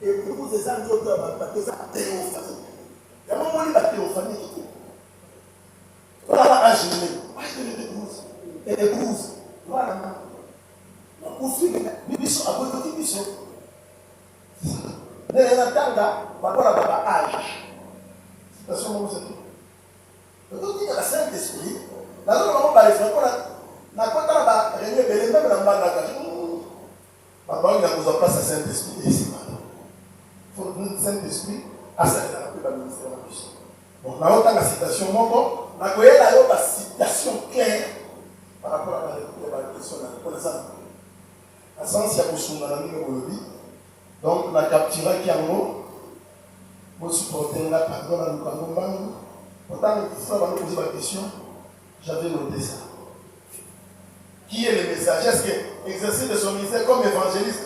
Et pour ces gens qui ont des théophanies. Il y a un moment où la théophanie qui est. Voilà un génie. Et épouse. Voilà. Aussi, ils sont à côté de qui les Natanga, par rapport à l'âge. C'est ce que vous avez dit. Donc, il y a le Saint-Esprit. Là, nous avons parlé de ça. On a pas réuni les mêmes dans le Papa, il a besoin de place à Saint-Esprit ici. Il faut que le Saint-Esprit a sa ministère de la mission. Donc, là, on a la citation. On a la citation claire par rapport à la question de la connaissance. À sens, il y a beaucoup de choses. Donc, on a capturé qui a mot. Moi, je supportais là, pardon, à nous. Pourtant, avant de poser ma question, j'avais noté ça. Qui est le messager? Est-ce que exercer de son ministère comme évangéliste?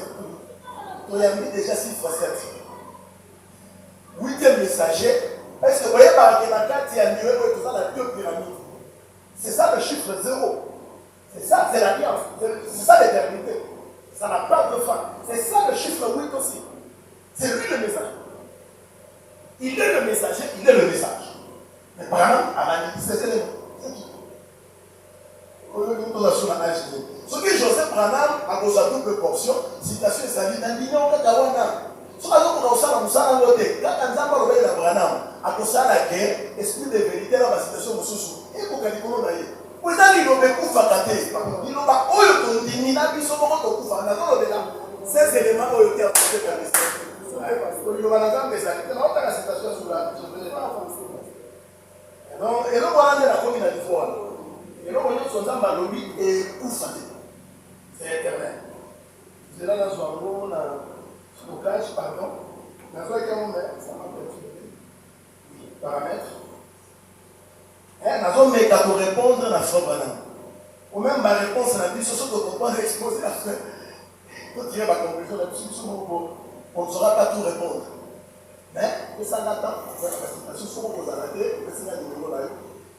On a mis déjà 6 fois 7. 8e messager. Est-ce que vous voyez par exemple, il y a tout ça dans 2 pyramides? C'est ça le chiffre 0. C'est ça, c'est l'alliance. C'est ça l'éternité. Ça n'a pas de fin. C'est ça le chiffre 8 aussi. C'est lui le messager. Il est le messager, il est le message. Mais par exemple, à la limite, c'est l'élément. C'est qui? Ce que Joseph Branham a posé à double portion, citation et salut, dans l'union de Kawana. Ce qu'on a aussi à Moussa Noté, quand on a parlé de Branham, à cause de la guerre, esprit de vérité dans la citation de Moussou, et pour qu'il y ait vous avez dit qu'il y a beaucoup de facatés. Il y a beaucoup de il y a beaucoup de ces éléments ont été apportés par les il y a des citation sur la donc, et là, on a la commune à l'Ivoire. Et là, on a son âme à l'objet et Koufate. C'est éternel. C'est là, dans son stockage, pardon. Dans ce cas, on met, ça m'a perturbé. Oui, paramètres. Dans un méga pour répondre à la banane. Ou même ma réponse à la vie, ce sont de comprendre exposer la fin. Quand tirer ma conclusion là-dessus, on ne saura pas tout répondre. Mais, que ça n'attend, la présentation, ce qu'on vous a raté, le signal de numéro là,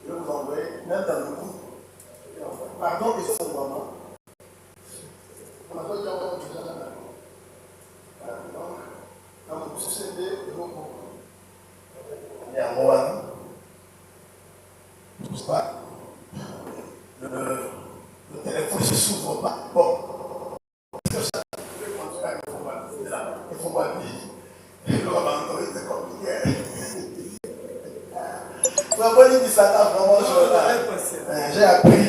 je vais vous envoyer, même dans le groupe. Pardon, et c'est mon maman. On a pas dit encore déjà là. Donc, dans mon CD, et donc, il y a un roi. Je ne sais pas. Le téléphone ne s'ouvre pas. Bon. Il faut pas dire. Le rabbin, c'est compliqué. J'ai appris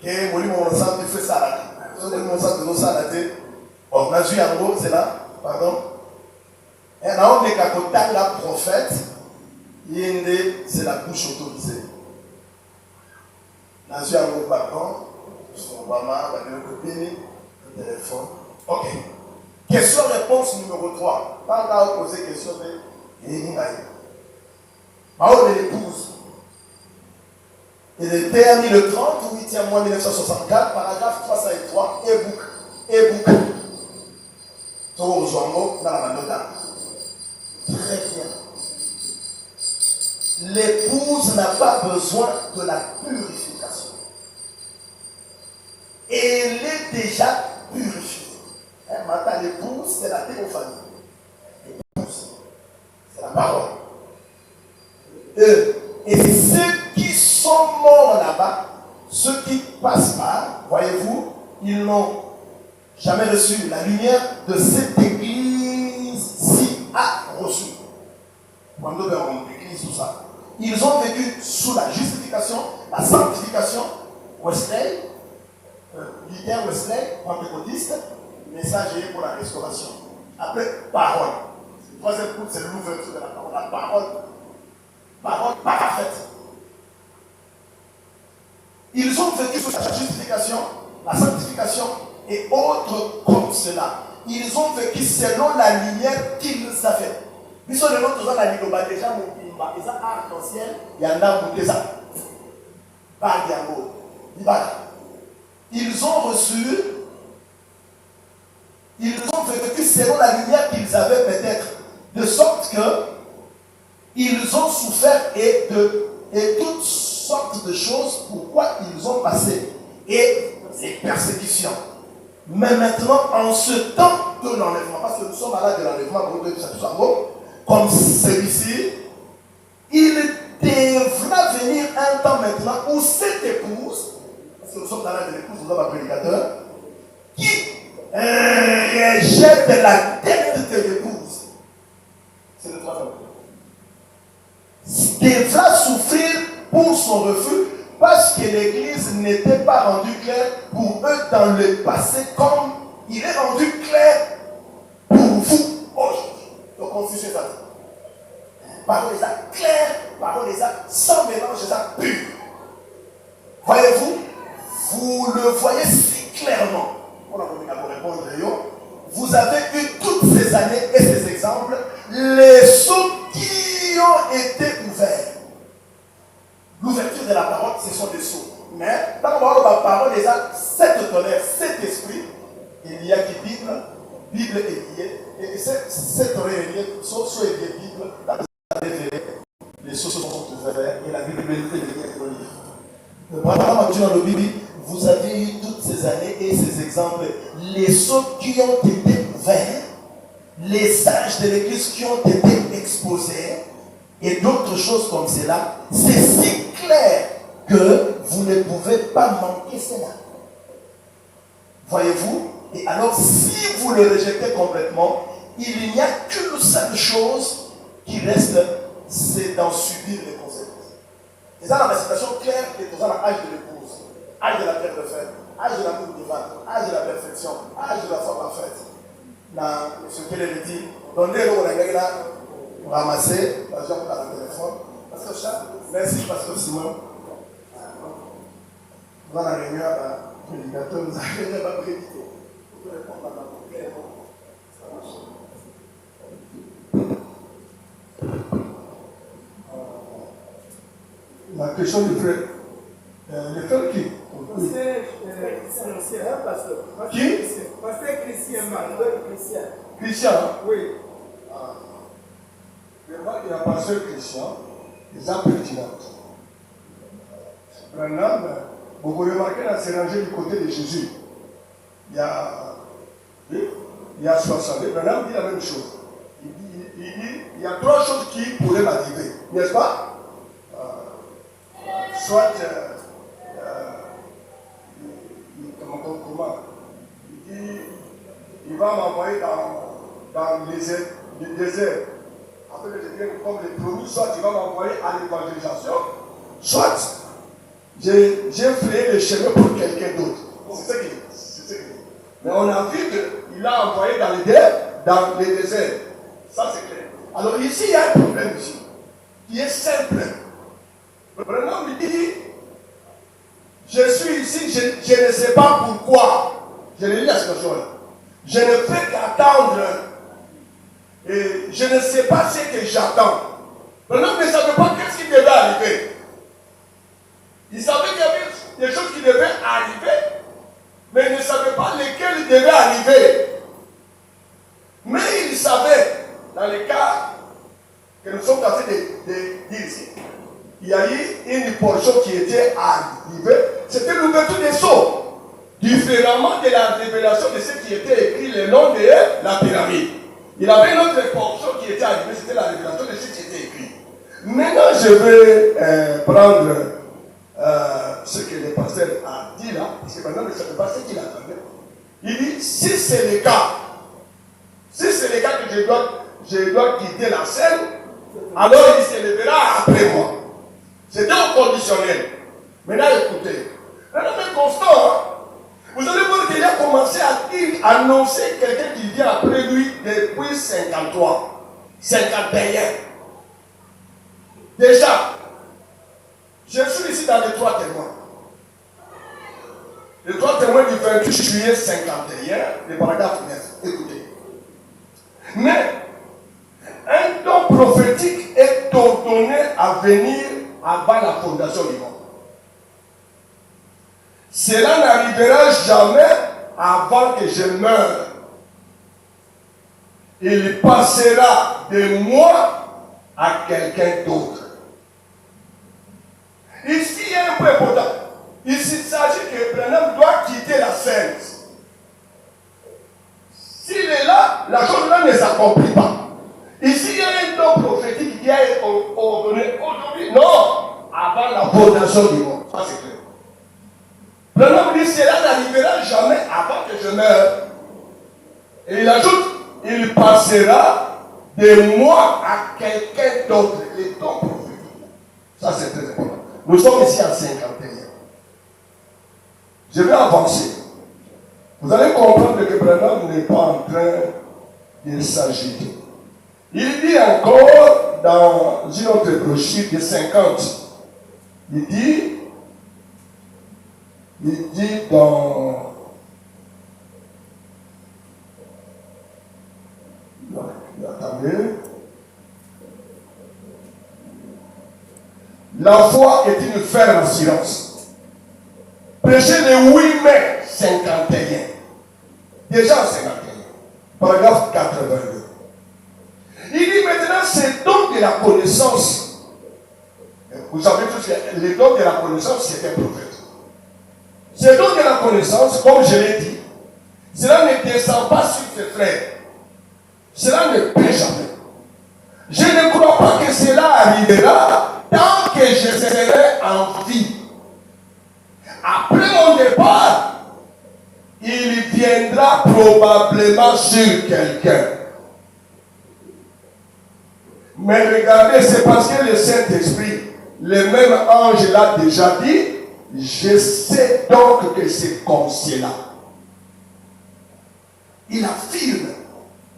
que mon centre fait ça. Mon centre de ça. On a vu en gros, c'est là. Pardon. Et là, on est qu'à côté de la prophète. C'est la bouche autorisée. On a vu en gros, pardon. Son maman, le téléphone. Ok. Question-réponse numéro 3. Pas encore poser question de Yénimaï. Mao de l'épouse. Il était admis le 38e mois 1964, paragraphe 303, e-book. Toro dans la nota. Très bien. L'épouse n'a pas besoin de la purification. Elle est déjà purifiée. Maintenant, l'épouse, c'est la théophanie. L'épouse, c'est la parole. Et ceux qui sont morts là-bas, ceux qui passent par, voyez-vous, ils n'ont jamais reçu la lumière de cette église-ci a reçu. Quand on a l'église, tout ça. Ils ont vécu sous la justification, la sanctification, Wesley, Luther Wesley, pentecôtiste, messager pour la restauration. Après, parole. Le troisième coup, c'est l'ouverture de la parole. La parole. Parole parfaite. Ils ont vécu sous la justification, la sanctification et autres comme cela. Ils ont vécu selon la lumière qu'ils avaient. Ils sont les autres, la ligoba déjà, mon pimba, ils ont arc-en-ciel, il y en a beaucoup de ça. Pas diambo. Ils ont reçu. Ils ont vécu selon la lumière qu'ils avaient peut-être, de sorte que ils ont souffert et toutes sortes de choses pourquoi ils ont passé et des persécutions. Mais maintenant, en ce temps, de l'enlèvement, parce que nous sommes malades de l'enlèvement, comme celui-ci, il devra venir un temps maintenant où cette épouse, parce que nous sommes dans l'âge de l'épouse, nous sommes un prédicateur, qui rejette la dette de l'épouse. C'est le troisième. Devra souffrir pour son refus parce que l'Église n'était pas rendue claire pour eux dans le passé comme il est rendu clair pour vous aujourd'hui. Donc confusion ça. Parole des actes clairs, parole des actes sans mélange, des actes purs. Voyez-vous, vous le voyez si clairement. On a voulu répondre. Vous avez eu toutes ces années et ces exemples, les sceaux qui ont été ouverts. L'ouverture de la parole, ce sont des sceaux. Mais quand on parle de la parole des actes, cet tonnerre, cet esprit, il y a qui Bible est liée, et cette oreille est liée, sceau est lié Bible, les sceaux sont ouverts, et la Bible est liée au livre. Pendant dans le Bible, vous avez eu toutes ces années et ces exemples, les sceaux qui ont été ouverts, les sages de l'Église qui ont été exposés, et d'autres choses comme cela, c'est si clair que vous ne pouvez pas manquer cela. Voyez-vous? Et alors, si vous le rejetez complètement, il n'y a qu'une seule chose qui reste, c'est d'en subir les conséquences. Et ça, dans la situation claire, qui est dans l'âge de l'épouse, âge de la pierre de fer, âge de l'amour divin, âge de la perfection, âge de la foi parfaite. Dans ce qu'elle est dit, donnez-le au là, ramasser, l'argent pour le téléphone. Pasteur Charles, merci Pasteur Simon. Dans la réunion, le prédicateur nous a pas prédité. Vous pouvez répondre à la prière. Ça marche. La question du frère. Le frère qui? C'est un pasteur. Qui? Pasteur Christian. Christian? Oui. Il y a un pasteur Christian, des âmes pertinentes. Branham, vous pouvez remarquer dans ces rangées du côté de Jésus. Il y a 60. Branham dit la même chose. Il dit, il y a trois choses qui pourraient m'arriver, n'est-ce pas? Soit, comment? Il dit, il va m'envoyer dans le désert. Après que je vienne comme les promis, soit il va m'envoyer à l'évangélisation, soit j'ai frayé le chemin pour quelqu'un d'autre. C'est ce qu'il dit. Mais on a vu qu'il a envoyé dans les déserts. Ça c'est clair. Alors ici, il y a un problème ici, qui est simple. Vraiment, il dit, je suis ici, je ne sais pas pourquoi. Je l'ai lu la situation là. Je ne fais qu'attendre. Et je ne sais pas ce que j'attends. L'homme ne savait pas qu'est-ce qui devait arriver. Il savait qu'il y avait des choses qui devaient arriver, mais il ne savait pas lesquelles devaient arriver. Mais il savait, dans les cas que nous sommes en train de dire ici, il y a eu une portion qui était arrivée, c'était l'ouverture des sceaux, différemment de la révélation de ce qui était écrit le long de la pyramide. Il avait une autre portion qui était arrivée, c'était la révélation de ce qui était écrit. Maintenant, je vais prendre ce que le pasteur a dit là, parce que maintenant, je ne sais pas ce qu'il attendait. Il dit, si c'est le cas que je dois quitter la scène, alors il se lèvera après moi. C'était au conditionnel. Maintenant, écoutez. Maintenant, mais constant, hein? Vous allez voir qu'il a commencé à annoncer quelqu'un qui vient après lui depuis 53, 51. Déjà, je suis ici dans les trois témoins. Les trois témoins du 28 juillet 51, le paragraphe 9. Écoutez. Mais, un don prophétique est ordonné à venir avant la fondation du monde. Cela n'arrivera jamais avant que je meure. Il passera de moi à quelqu'un d'autre. Ici, il y a un point important. Ici, il s'agit que Branham doit quitter la scène. S'il est là, la chose là ne s'accomplit pas. Ici, il y a un don prophétique qui a été ordonné aujourd'hui. Non, avant la fondation du monde. Ça, c'est clair. Branham dit, cela n'arrivera jamais avant que je meure. Et il ajoute, il passera de moi à quelqu'un d'autre. Les dons prophétiques. Ça, c'est très important. Nous sommes ici à 51. Je vais avancer. Vous allez comprendre que Branham n'est pas en train de s'agiter. Il dit encore dans une autre brochure de 50, il dit dans attendez, la foi est une ferme assurance. Prêchez le 8 mai 51. Déjà 51. Paragraphe 82. Il dit maintenant, c'est donc de la connaissance. Vous savez tous que les dons de la connaissance, c'est un prophète. C'est donc de la connaissance, comme je l'ai dit. Cela ne descend pas sur ses frères. Cela ne peut jamais. Je ne crois pas que cela arrivera tant que je serai en vie. Après mon départ, il viendra probablement sur quelqu'un. Mais regardez, c'est parce que le Saint-Esprit, le même ange l'a déjà dit, je sais donc que c'est comme cela. Il affirme.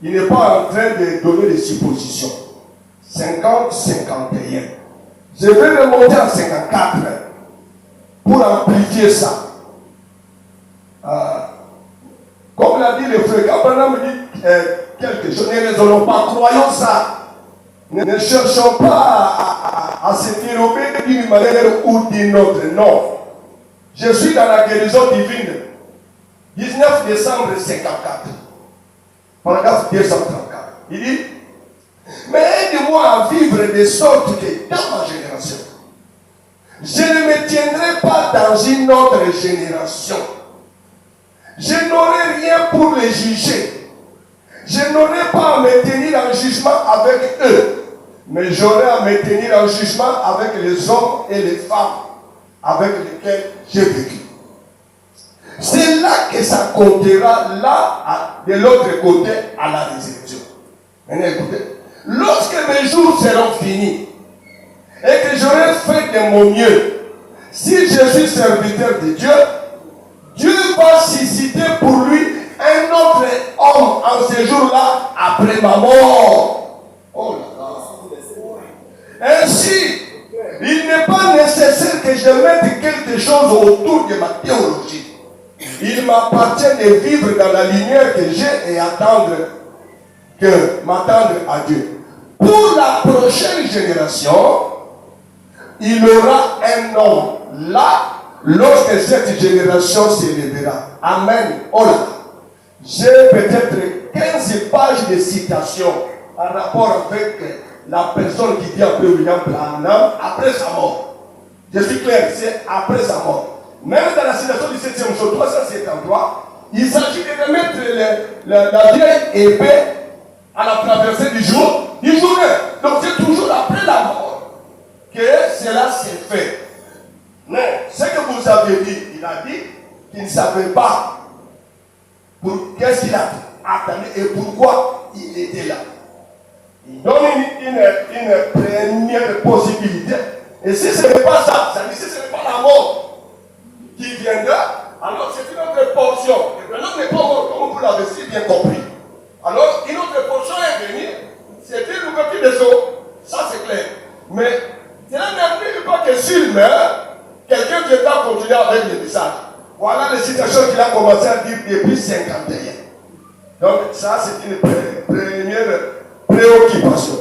Il n'est pas en train de donner des suppositions. 50, 51. Je vais remonter à 54 pour amplifier ça. Comme l'a dit le frère, quand Branham dit quelque chose, ne raisonnons pas, croyons ça. Ne cherchons pas à se dérober d'une manière ou d'une autre. Non. Je suis dans la guérison divine. 19 décembre 54. Paragraphe 234. Il dit, mais aide-moi à vivre de sorte que dans ma génération, je ne me tiendrai pas dans une autre génération. Je n'aurai rien pour les juger. Je n'aurai pas à me tenir en jugement avec eux, mais j'aurai à me tenir en jugement avec les hommes et les femmes avec lesquels j'ai vécu. C'est là que ça comptera, là, de l'autre côté, à la résurrection. Maintenant, écoutez, lorsque mes jours seront finis et que j'aurai fait de mon mieux, si je suis serviteur de Dieu, Dieu va susciter pour lui un autre homme en ce jour-là après ma mort. Oh là là. Ainsi, il n'est pas nécessaire que je mette quelque chose autour de ma théologie. Il m'appartient de vivre dans la lumière que j'ai et m'attendre à Dieu. Pour la prochaine génération, il y aura un homme là lorsque cette génération s'élèvera. Amen. Oh là. J'ai peut-être 15 pages de citations en rapport avec la personne qui dit après William Branham après sa mort. Je suis clair, c'est après sa mort. Même dans la citation du 7e jour 373, il s'agit de remettre la vieille épée à la traversée du jour, du journée. Donc c'est toujours après la mort que cela s'est fait. Mais ce que vous avez dit, il a dit qu'il ne savait pas qu'est-ce qu'il a attendu et pourquoi il était là. Il donne une première possibilité. Et si ce n'est pas ça, ça dit si ce n'est pas la mort qui viendra, alors c'est une autre portion. Et maintenant, n'est pas mort, comme vous l'avez si bien compris. Alors, une autre portion est venue, c'était l'ouverture des eaux. Ça, c'est clair. Mais cela n'implique pas que s'il meurt, quelqu'un viendra continuer avec le message. Voilà les citations qu'il a commencé à dire depuis 51. Donc, ça, c'est une première préoccupation.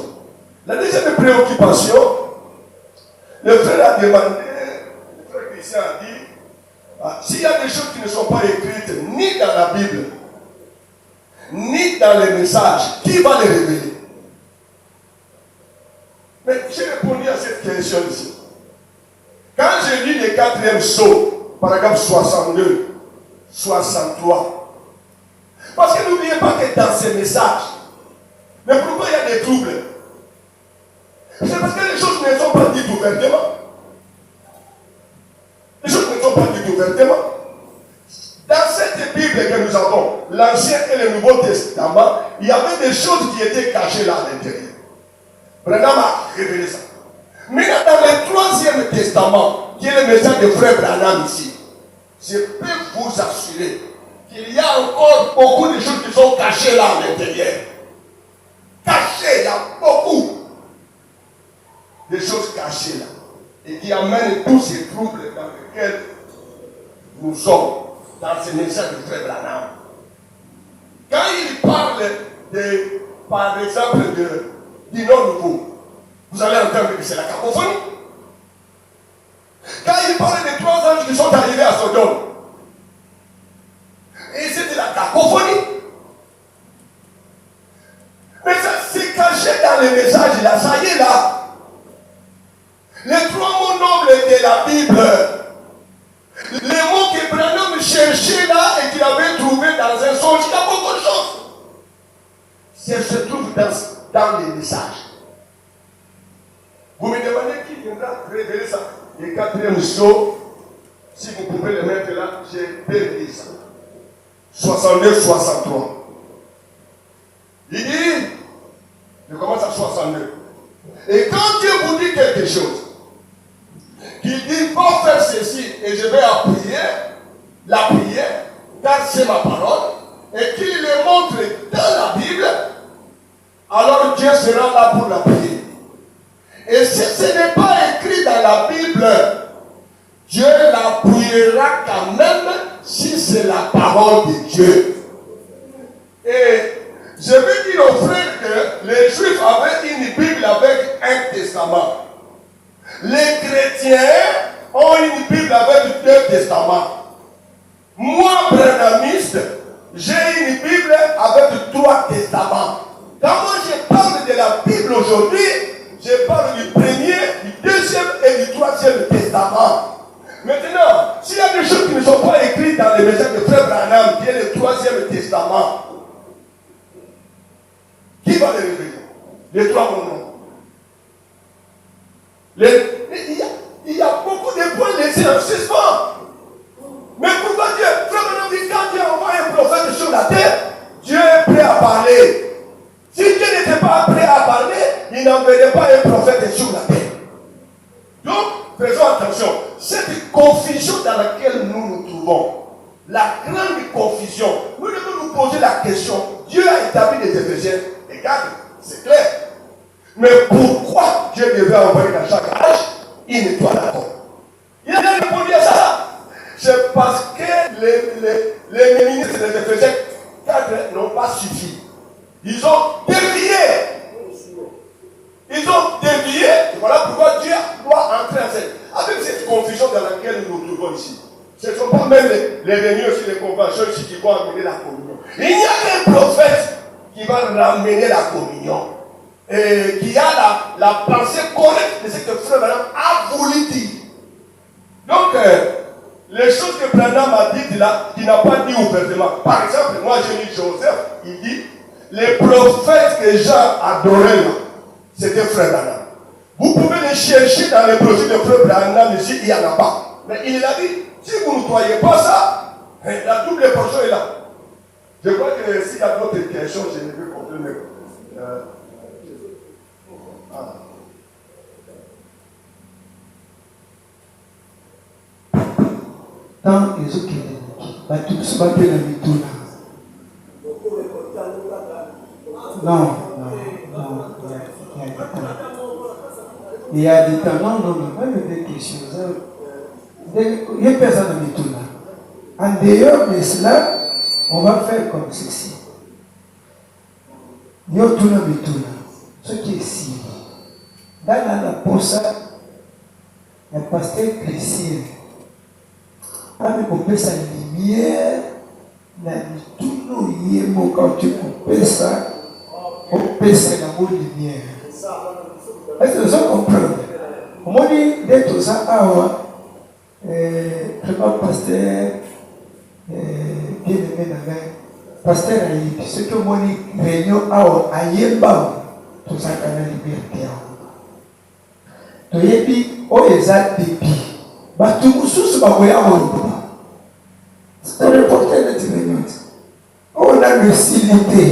La deuxième préoccupation, le frère a demandé, le frère Christian a dit, s'il y a des choses qui ne sont pas écrites ni dans la Bible, ni dans les messages, qui va les révéler? Mais j'ai répondu à cette question ici. Quand je lis le 4e psaume, paragraphe 62, 63, Parce que n'oubliez pas que dans ces messages, mais pourquoi il y a des troubles? C'est parce que les choses ne sont pas dites ouvertement. Les choses ne sont pas dites ouvertement. Dans cette Bible que nous avons, l'Ancien et le Nouveau Testament, il y avait des choses qui étaient cachées là à l'intérieur. Branham a révélé ça. Maintenant, dans le Troisième Testament, qui est le message de frère Branham ici, je peux vous assurer qu'il y a encore beaucoup de choses qui sont cachées là à l'intérieur. Cachées, il y a beaucoup de choses cachées là. Et qui amènent tous ces troubles dans lesquels nous sommes dans ce message de frère Branham. Quand il parle de, par exemple, du nom nouveau, vous allez entendre que c'est la cacophonie. Quand il parle des 3 anges qui sont arrivés à Sodome, et c'était la cacophonie. Mais ça s'est caché dans le message là, ça y est là. Les 3 mots nobles de la Bible, les mots que Branham cherchait là et qu'il avait trouvé dans un songe, il y a beaucoup de choses. Ça se trouve dans les messages. Vous me demandez qui viendra révéler ça. Le 4e saut, si vous pouvez le mettre là, j'ai perdu ça. 62-63. Il dit, je commence à 62. Et quand Dieu vous dit quelque chose, qu'il dit, va faire ceci et je vais appuyer la prière, car c'est ma parole, et qu'il le montre dans la Bible, alors Dieu sera là pour la prier. Et si ce n'est pas écrit dans la Bible, Dieu l'appuiera quand même si c'est la parole de Dieu. Et je veux dire aux frères que les Juifs avaient une Bible avec un testament. Les chrétiens ont une Bible avec 2 testaments. Moi, branhamiste, j'ai une Bible avec 3 testaments. Quand moi je parle de la Bible aujourd'hui, je parle du 1er, du 2e et du 3e testament. Maintenant, s'il y a des choses qui ne sont pas écrites dans les messages de frère Branham, qui est le 3e testament, qui va les révéler? Les 3 moments. Il y a beaucoup de points laissés en suspens. Mais pourquoi Dieu, frère Branham dit, quand Dieu envoie un prophète sur la terre, Dieu est prêt à parler. Si Dieu n'était pas prêt à parler, il n'enverrait pas un prophète sur la terre. Donc, faisons attention. Cette confusion dans laquelle nous nous trouvons, la grande confusion, nous devons nous poser la question. Dieu a établi les Éphésiens. Regarde, c'est clair. Mais pourquoi Dieu devait envoyer dans chaque âge une étoile d'accord? Il a répondu à ça. C'est parce que les ministres des Éphésiens 4 n'ont pas suffi. Ils ont dévié. Ils ont dévié. Voilà pourquoi Dieu doit entrer en scène. Avec cette confusion dans laquelle nous nous trouvons ici. Ce ne sont pas même les réunions sur les conventions ici qui vont amener la communion. Il n'y a qu'un prophète qui va ramener la communion. Et qui a la pensée correcte de ce que frère Branham a voulu dire. Donc, les choses que Branham a dites là, qu'il n'a pas dit ouvertement. Par exemple, moi j'ai lu Joseph, il dit, les prophètes que Jean adorait là, c'était frère Branham. Vous pouvez les chercher dans les projets de frère Branham ici, il n'y en a pas. Mais il a dit, si vous ne croyez pas ça, la double portion est là. Je crois que s'il y a d'autres questions, je ne vais pas continuer. Tant les autres qui sont battus la mituna. Non, il y a des temps, non, même des questions. Il y a personne à mituna. En dehors de cela, on va faire comme ceci. Yotuna mituna. Ce qui est ici. Dans la posa, il y a pasteur Christian. Ami kopesa lumière na lituno yemo quand tu coupes ça, on pèse la bonne lumière. Est-ce que vous comprenez? On dit d'être ça awa, je pasteur bien aimé pasteur ayebi soki omoni réunion awa ayemba tozalaka na liberté yango toyebi oyo eza debi bato mosusu bakoya koloba reporter neti réunion ti oyo nano esili te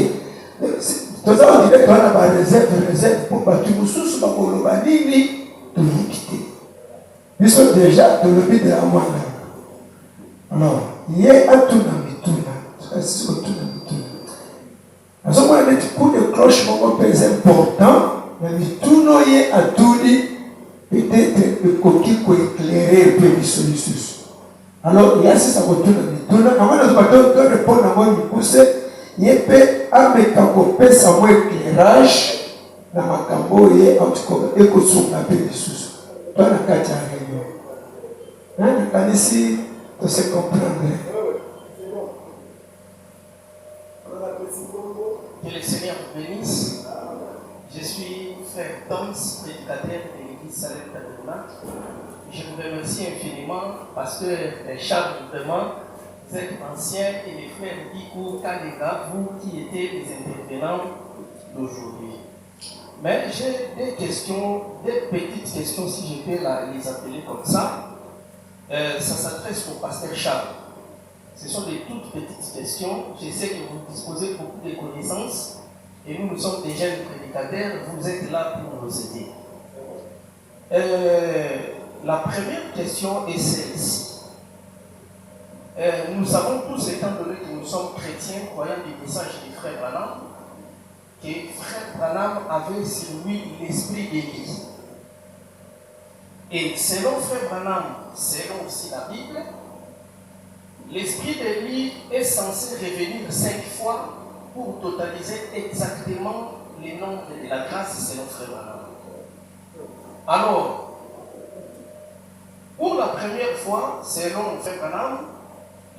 toza kodire towana bareserve mpo bato mosusu bakoloba nini toyebi te biso déjà tolobi de la mwana alors ye atuna mituna sisi kotuna mituna azomona neti coup de cloche moko mpenza important na mituna ye atuni peut-être ekoki koéclaire mpe biso lisusu alors ya sisa kotuna mituna nango nazoba torepondre yango mikuse ye mpe ameka kopesa mo éclairage na makambo oyo ye ekosunga mpe lisusu to na kati ya réunion nakanisi tose comprendre. Que le Seigneur vous bénisse. Je suis frère Toms, prédicateur de l'église Salem Tabernacle. Je vous remercie infiniment parce que Charles, vraiment, vous êtes anciens et les frères Dikou, Kalega, vous qui étiez les intervenants d'aujourd'hui. Mais j'ai des questions, des petites questions, si je peux les appeler comme ça. Ça s'adresse au pasteur Charles. Ce sont des toutes petites questions. Je sais que vous disposez beaucoup de connaissances et nous sommes des jeunes prédicateurs. Vous êtes là pour nous aider. La première question est celle-ci. Nous savons tous, étant donné que nous sommes chrétiens, croyants du message du frère Branham, que frère Branham avait sur lui l'esprit d'Élie. Et selon frère Branham, selon aussi la Bible, l'esprit d'Élie est censé revenir 5 fois pour totaliser exactement les nombres de la grâce selon frère Branham. Alors, pour la première fois, selon frère Branham,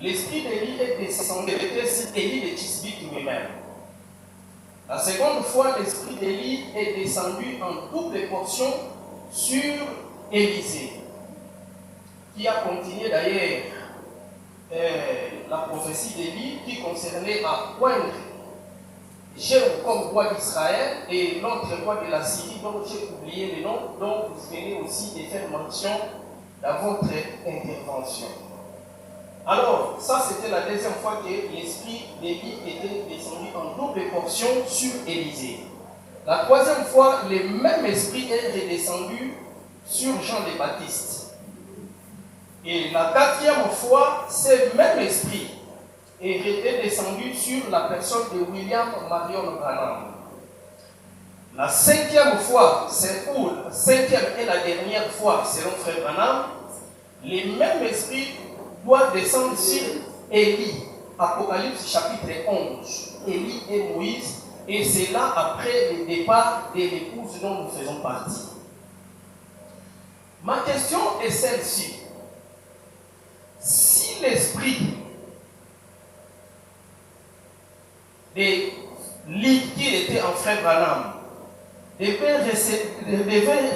l'esprit d'Élie est descendu sur Élie de Tisbite lui-même. La seconde fois, l'esprit d'Élie est descendu en double portion sur Élisée, qui a continué d'ailleurs la prophétie d'Élie qui concernait à poindre Jéhu comme roi d'Israël et l'autre roi de la Syrie dont j'ai oublié le nom, dont vous venez aussi de faire mention dans votre intervention. Alors, ça c'était la deuxième fois que l'esprit d'Élie était descendu en double portion sur Élisée. La troisième fois, le même esprit est redescendu sur Jean le Baptiste. Et la quatrième fois, ce même esprit est descendu sur la personne de William Marion Branham. La cinquième fois, c'est pour la cinquième et la dernière fois, selon frère Branham, le même esprit doit descendre sur Élie. Apocalypse chapitre 11. Élie et Moïse. Et c'est là après le départ de l'épouse dont nous faisons partie. Ma question est celle-ci. Si l'esprit de l'île qui était en frère Branham devait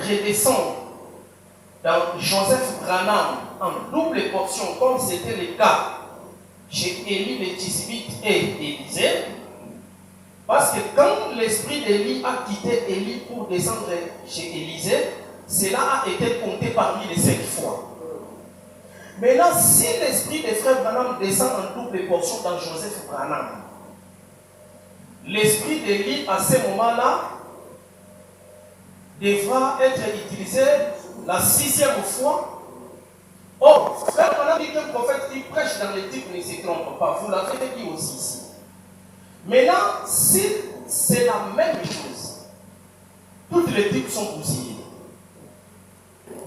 redescendre dans Joseph Branham en double portion, comme c'était le cas chez Élie de Tisbite et Élisée, parce que quand l'esprit d'Élie a quitté Élie pour descendre chez Élisée, cela a été compté parmi les 5 fois. Maintenant, si l'esprit des frères Branham descend en double portion dans Joseph Branham, l'esprit d'Élie à ce moment-là devra être utilisé la 6e fois. Or, frère Branham dit qu'un prophète qui prêche dans les types ne se trompe pas. Vous l'avez dit aussi ici. Maintenant, si c'est la même chose, toutes les types sont bousillées.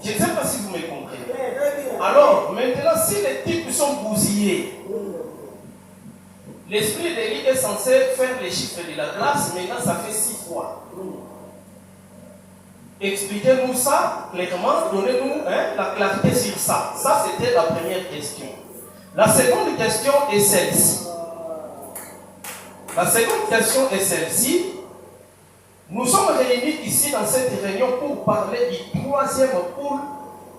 Je ne sais pas si vous me comprenez. Alors, maintenant, si les types sont bousillés, l'esprit d'Élie est censé faire les chiffres de la grâce, maintenant ça fait 6 fois. Expliquez-nous ça clairement, donnez-nous la clarté sur ça. Ça, c'était la première question. La seconde question est celle-ci. La seconde question est celle-ci. Nous sommes réunis ici dans cette réunion pour parler du 3e pôle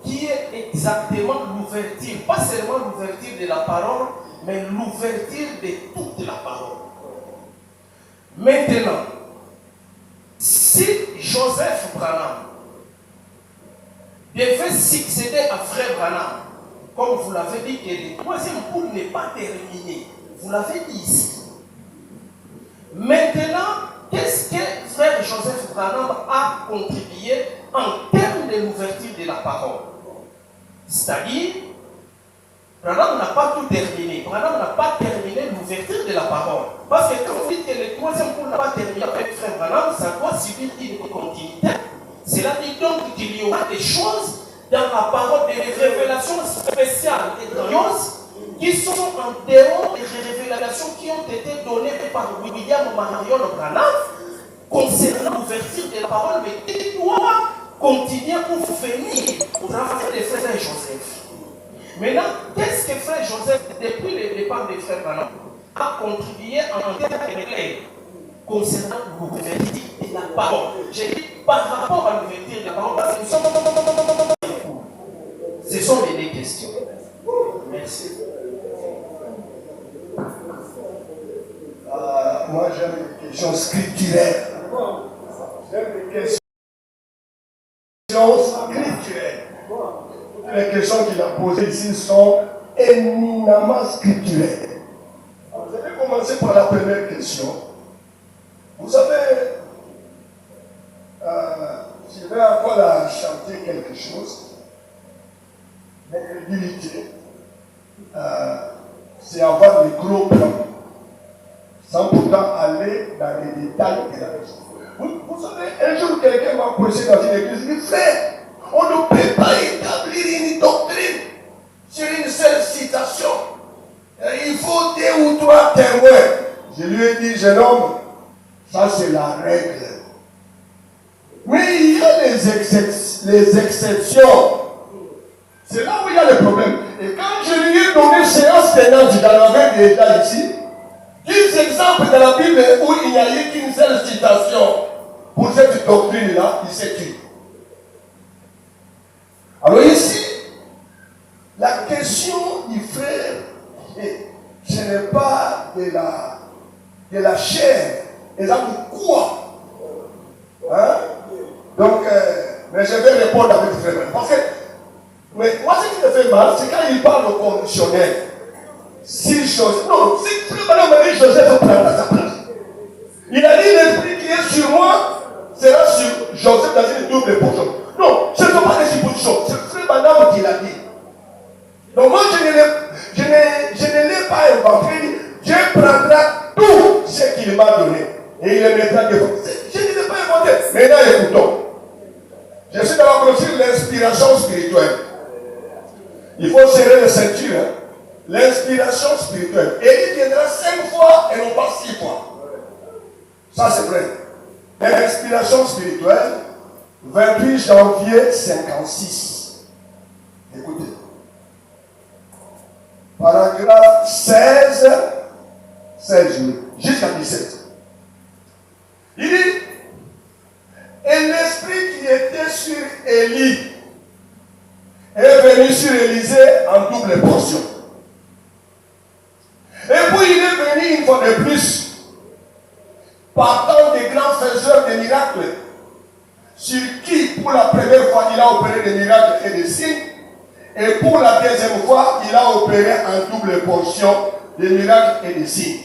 qui est exactement l'ouverture, pas seulement l'ouverture de la parole, mais l'ouverture de toute la parole. Maintenant, si Joseph Branham devait succéder à Frère Branham, comme vous l'avez dit, que le troisième poule n'est pas terminé, vous l'avez dit ici. Maintenant, qu'est-ce que Frère Joseph Branham a contribué en termes de l'ouverture de la parole? C'est-à-dire, Branham n'a pas tout terminé. Branham n'a pas terminé l'ouverture de la parole. Parce que quand vous dites que le troisième poule n'a pas terminé avec Frère Branham, ça doit subir une continuité. Cela dit donc qu'il y aura des choses dans la parole, des révélations spéciales et glorieuses qui sont en dehors des révélations qui ont été données par William Marion Branham concernant l'ouverture de la parole, mais qui doit continuer pour finir au travail de Frère Joseph. Maintenant, qu'est-ce que Frère Joseph, depuis le départ de Frère Branham, a contribué en termes clairs concernant l'ouverture de la parole? J'ai dit par rapport à l'ouverture de la parole, parce que ce sont les deux questions. Merci. Moi, j'aime les questions scripturaires. J'aime les questions scripturaires. Toutes les questions qu'il a posées ici sont éminemment scripturaires. Alors, je vais commencer par la première question. Vous savez, je vais encore la chanter quelque chose. L'incrédulité, c'est avoir des gros plans, sans pourtant aller dans les détails de la raison. Vous savez, un jour, quelqu'un m'a prêché dans une église, il dit, frère, on ne peut pas établir une doctrine sur une seule citation. Il faut 2 ou 3 témoins. Je lui ai dit, jeune homme, ça c'est la règle. Mais il y a les exceptions. C'est là où il y a le problème. Et quand je lui ai donné séance tenante, j'en avais déjà ici, 10 exemples dans la Bible où il n'y a eu qu'une seule citation pour cette doctrine-là, il s'est tué. Alors ici, la question du frère, ce n'est pas de la chair, et là de quoi? Hein? Donc, mais je vais répondre avec frère. Parce que, mais moi, ce qui me fait mal, c'est quand il parle au conditionnel. Si Joseph, non, si frère Branham dit Joseph prendra sa place. Il a dit l'esprit qui est sur moi sera sur Joseph dans une double portion. Non, ce ne sont pas des suppositions. C'est frère Branham qui l'a dit. Donc moi, je ne l'ai pas inventé. Dieu prendra tout ce qu'il m'a donné. Et il le mettra devant. Je ne l'ai pas inventé. Maintenant, écoutons. Je suis dans la procédure de l'inspiration spirituelle. Il faut serrer les ceintures. Hein. L'inspiration spirituelle. Et il viendra 5 fois et non pas 6 fois. Ça, c'est vrai. L'inspiration spirituelle, 28 janvier 56. Écoutez. Paragraphe 16 juillet, jusqu'à 17. Il dit, et l'esprit qui était sur Élie est venu sur Élisée en double portion. Et puis il est venu une fois de plus, partant des grands faiseurs de miracles, sur qui pour la première fois il a opéré des miracles et des signes, et pour la deuxième fois il a opéré en double portion des miracles et des signes.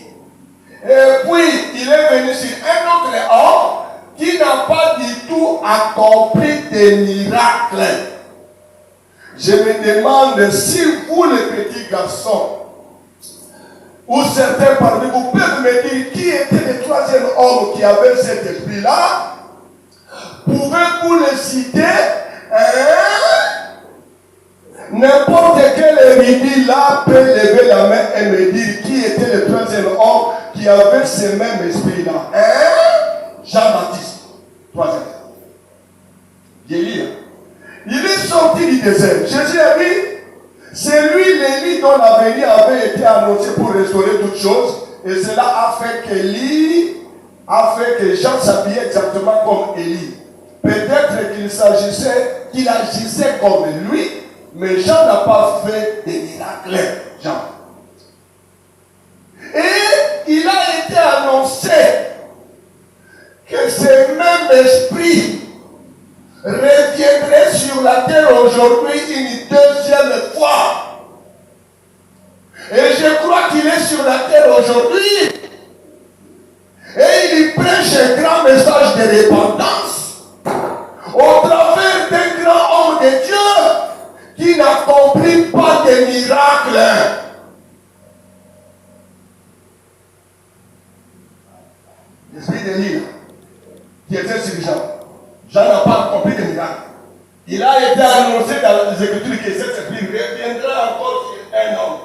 Et puis il est venu sur un autre homme qui n'a pas du tout accompli des miracles. Je me demande si vous, les petits garçons, ou certains parmi vous peuvent me dire qui était le troisième homme qui avait cet esprit-là. Pouvez-vous le citer? N'importe quel érudit là peut lever la main et me dire qui était le troisième homme qui avait ce même esprit-là. Jean-Baptiste, troisième. Élie. Il est sorti du désert. Jésus a dit, c'est lui l'Élie dont l'avenir avait été annoncé pour restaurer toutes choses. Et cela a fait que Jean s'habillait exactement comme Élie. Peut-être qu'il agissait comme lui, mais Jean n'a pas fait des miracles. Jean. Et il a été annoncé que ce même esprit reviendrait sur la terre aujourd'hui une deuxième fois. Et je crois qu'il est sur la terre aujourd'hui. Et il prêche un grand message de repentance au travers d'un grand homme de Dieu qui n'accomplit pas de miracles. L'esprit d'Élie, qui était sur Jean. Jean n'a pas accompli de miracles. Il a été annoncé dans les Écritures que cet esprit reviendra encore sur un homme.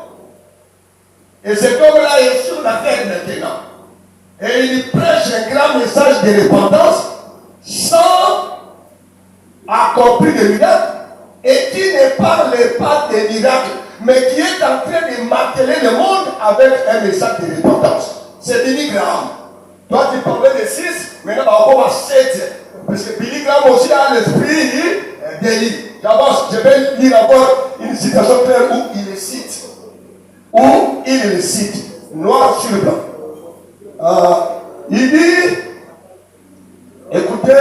Et cet homme-là est sur la terre maintenant. Et il prêche un grand message de repentance sans accomplir de miracles et qui ne parle pas de miracles, mais qui est en train de marteler le monde avec un message de repentance. C'est Billy Graham. Toi, tu parlais de 6, maintenant on va à 7. Parce que Billy Graham aussi a l'esprit d'Élie. D'abord, je vais lire encore une citation claire où il le cite. Où il le cite, noir sur blanc. Il dit, écoutez,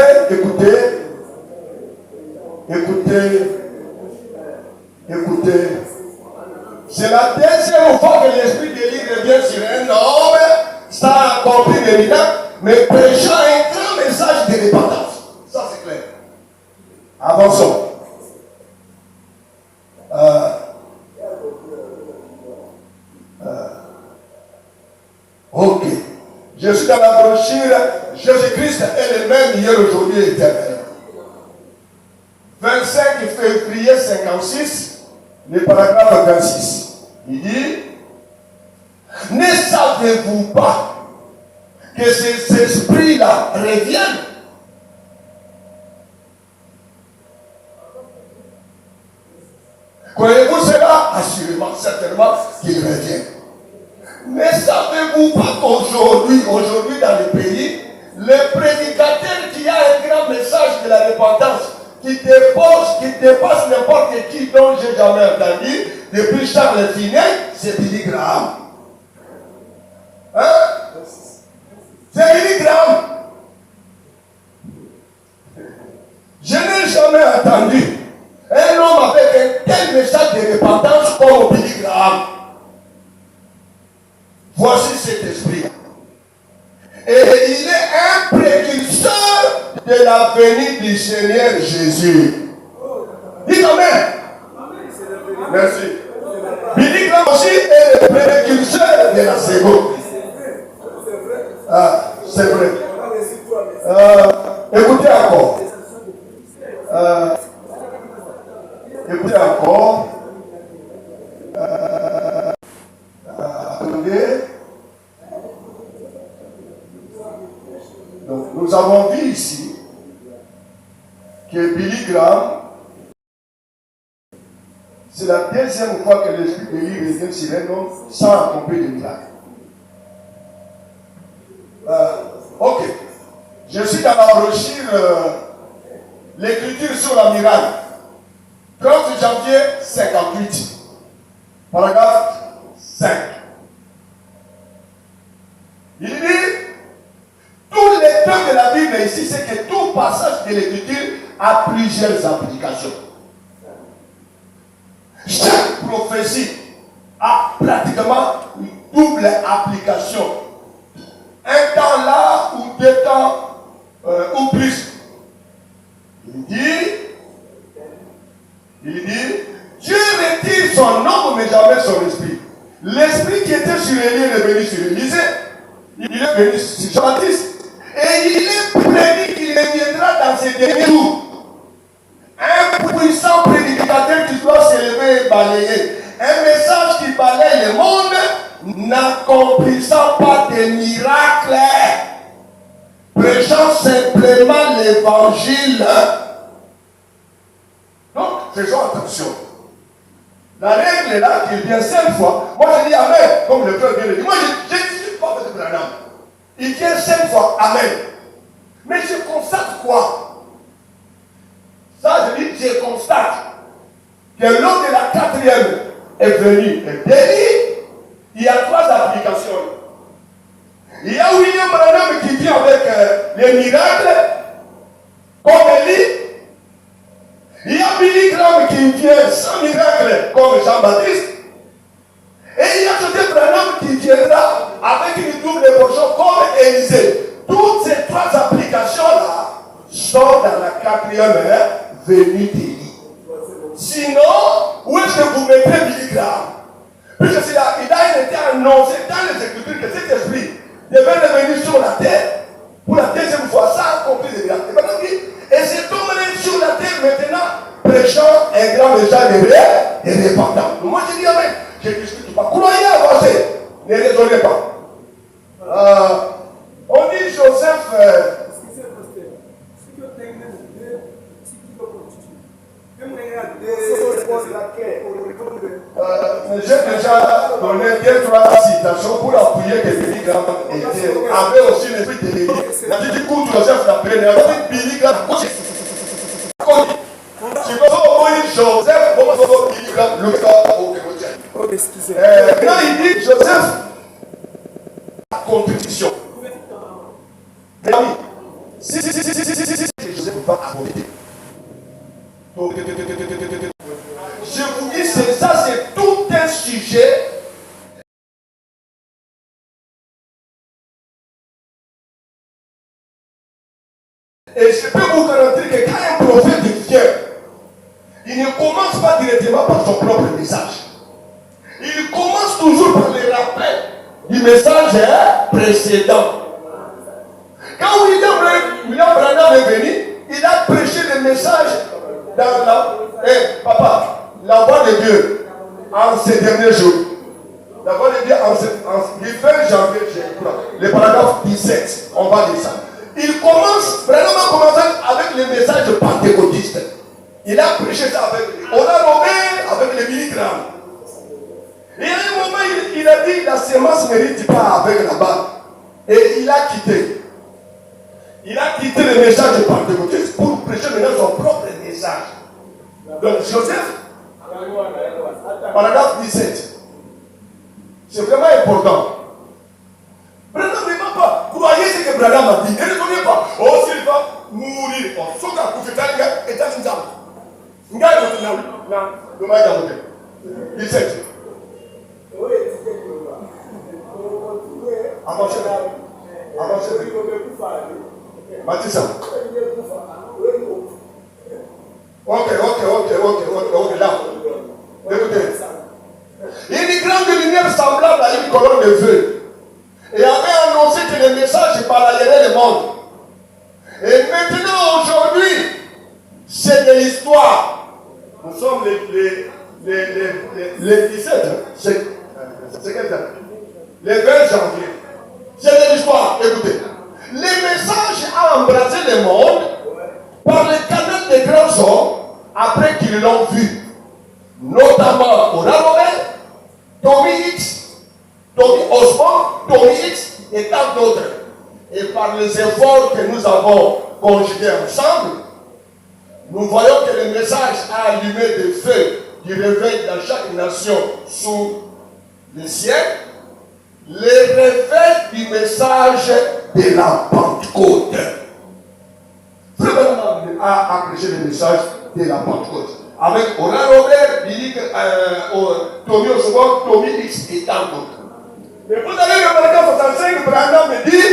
c'est la deuxième fois que l'esprit d'Élie revient sur un homme, sans accomplir des miracles, mais prêchant un grand message de repentance. Ça c'est clair. Avançons. Ok. Je suis dans la brochure Jésus-Christ est le même hier, aujourd'hui et éternel. 25 février 56, le paragraphe 26. Il dit, ne savez-vous pas que ces esprits-là reviennent? Croyez-vous cela? Assurément, certainement qu'il revient. Ne savez-vous pas qu'aujourd'hui, dans le pays, le prédicateur qui a un grand message de la repentance, qui dépasse n'importe qui dont j'ai jamais entendu, depuis Charles Finet, c'est Billy Graham. Hein? C'est Billy Graham. Je n'ai jamais entendu un homme avec un tel message de repentance comme Billy Graham. Voici cet esprit. Et il est un précurseur de la venue du Seigneur Jésus. Dites Amen. Merci. Billy Graham aussi est le précurseur de la seconde. Ah, c'est vrai. Écoutez encore. Écoutez encore. Attendez. Donc, nous avons vu ici que Billy Graham, c'est la deuxième fois que l'esprit d'Élie revient sur un homme sans accomplir de miracle. Ok. Je suis dans la brochure l'écriture sur la miracle. 30 janvier 58. Paragraphe 5. Il dit, tous les termes de la Bible ici, c'est que tout passage de l'écriture a plusieurs applications. Chaque prophétie a pratiquement une double application. Un temps là ou 2 temps ou plus. Il dit, Dieu retire son ombre mais jamais son esprit. L'esprit qui était sur Élie est venu sur Élisée. Il est venu sur Jean-Baptiste. Et il est prédit qu'il reviendra dans ces derniers jours. Un puissant prédicateur qui doit s'élever et balayer. Un message qui balaye le monde, n'accomplissant pas de miracles. Prêchant simplement l'évangile. Donc, faisons attention. La règle est là qui vient 5 fois. Moi, je dis Amen, comme le frère vient de dire. Moi, je ne suis pas de Branham. Il vient 5 fois Amen. Mais je constate quoi? Ça, je dis, je constate que lors de la 4e est venu d'Élie, il y a 3 applications. les miracles, comme Élie. Il y a Billy Graham qui vient sans miracle, comme Jean-Baptiste. Et il y a Joseph Branham qui viendra avec une double portion, comme Élisée. Toutes ces trois applications-là sont dans la quatrième venue d'Élie. Sinon, où est-ce que vous mettrez Billy Graham? Puisque il a été annoncé dans les Écritures que cet esprit devait revenir sur la terre pour la deuxième fois, ça a accompli les miracles. Et cet homme-là sur la terre maintenant, prêchant un grand message de repentance. Moi je dis amen, je ne discute pas. Croyez, avancez, ne raisonnez pas. On dit Joseph. J'ai déjà donné 2-3 citations pour appuyer que Billy Graham avait aussi l'esprit de l'Église. Il a dit du coup, Joseph l'a pris, il a dit Billy Graham. Tu peux envoyer Joseph, comment ça va Billy Graham, le gars au Kémotia. Quand il dit Joseph, la compétition. Mais oui, si Joseph va apporter. Je vous dis, ça c'est tout un sujet. Et je peux vous garantir que quand un prophète vient, il ne commence pas directement par son propre message. Il commence toujours par le rappel du message précédent. Quand William Branham est venu, il a prêché le message dans la... papa, la voix de Dieu en ces derniers jours. La voix de Dieu le 20 janvier, je crois, le paragraphe 17, on va lire ça. Il commence, Branham a commencé avec le message pentecôtiste. Il a prêché ça avec lui. On a nommé avec les Billy Graham. Et à un moment, il a dit la sémence ne mérite pas avec la balle. Et il a quitté. Il a quitté le message pentecôtiste pour prêcher maintenant son propre message. Donc Joseph, paragraphe 17. C'est vraiment important. Branham ne va pas. Croyez ce que Branham a dit. Ne retenez pas. Oh, s'il va mourir. Oh, ce qu'a coupé ta gueule est un exemple. Nga est le dommage à voter. 17. Avancez. Avancez. Matissa. Ok, là. Écoutez. Une grande lumière semblable à une colonne de feu. Et avait annoncé que le message balayerait le monde. Et maintenant, aujourd'hui, c'est de l'histoire. Nous sommes les 17. C'est quel temps? Le 20 janvier. C'est de l'histoire. Écoutez. Le message a embrassé le monde par le canal des grands hommes après qu'ils l'ont vu. Notamment Oral Roberts, Tommy X, Tommy Osborne, Tommy X et tant d'autres. Et par les efforts que nous avons conjugués ensemble, nous voyons que le message a allumé des feux du réveil dans chaque nation sous le ciel. Le réveil du message de la Pentecôte. Vraiment a prêché le message de la Pentecôte. Avec Oral Robert, Tommy Osborne, Tommy X et tant d'autres. Mais vous allez le paragraphe 65, Branham me dit,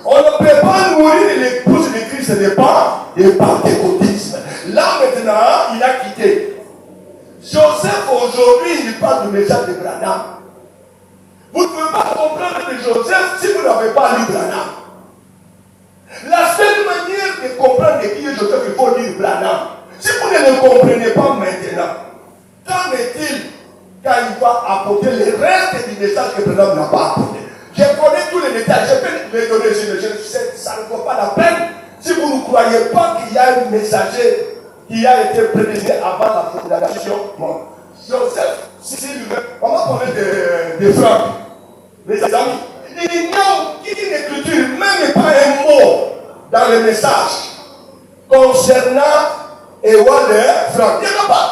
on ne peut pas nourrir l'épouse de Christ, ce n'est pas le pentecôtisme. Là maintenant, il a quitté. Joseph aujourd'hui, il parle du message de Branham. Vous ne pouvez pas comprendre de Joseph si vous n'avez pas lu Branham. La seule manière de comprendre qui est Joseph, il faut lire Branham. Si vous ne le comprenez pas maintenant, qu'en est-il quand il va apporter le reste du message que Branham n'a pas apporté? Je connais tous les détails, je peux les donner sur le jeu, ça ne vaut pas la peine. Si vous ne croyez pas qu'il y a un messager qui a été prédestiné avant la fondation du monde. Joseph, on va parler de Franck, mes amis. Il n'y a aucune écriture, même pas un mot dans le message concernant Ewan de Franck. Il n'y en a pas.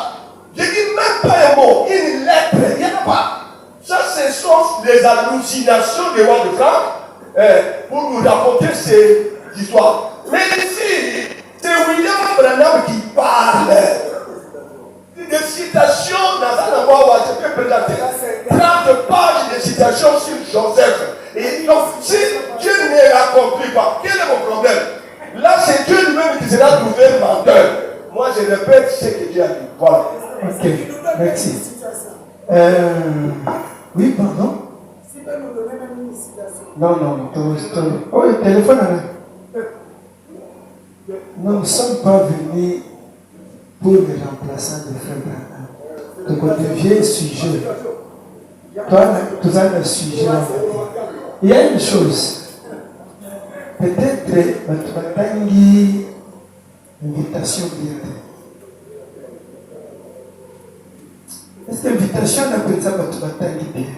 Je dis même pas un mot, une lettre, il n'y en a pas. Ça, ce sont les hallucinations d'Ewan de Franck pour nous rapporter ces d'histoire. Mais ici, c'est William Branham qui parle. Des citations dans un endroit où je peux présenter 30 pages de citations sur Joseph. Et donc, si Dieu ne l'accomplit pas, quel est mon problème? Là, c'est Dieu lui-même qui sera trouvé menteur. Moi, je répète ce que Dieu a dit. Voilà. Ok, merci. Oui, pardon? Non, oh, le téléphone là. Nous ne sommes pas venus pour le remplaçant de Frère Branham. Donc, on devient sujet. Toi, tu as le sujet. Il y a une chose. Peut-être que tu as une invitation bien. Est-ce que l'invitation n'a pas été bien?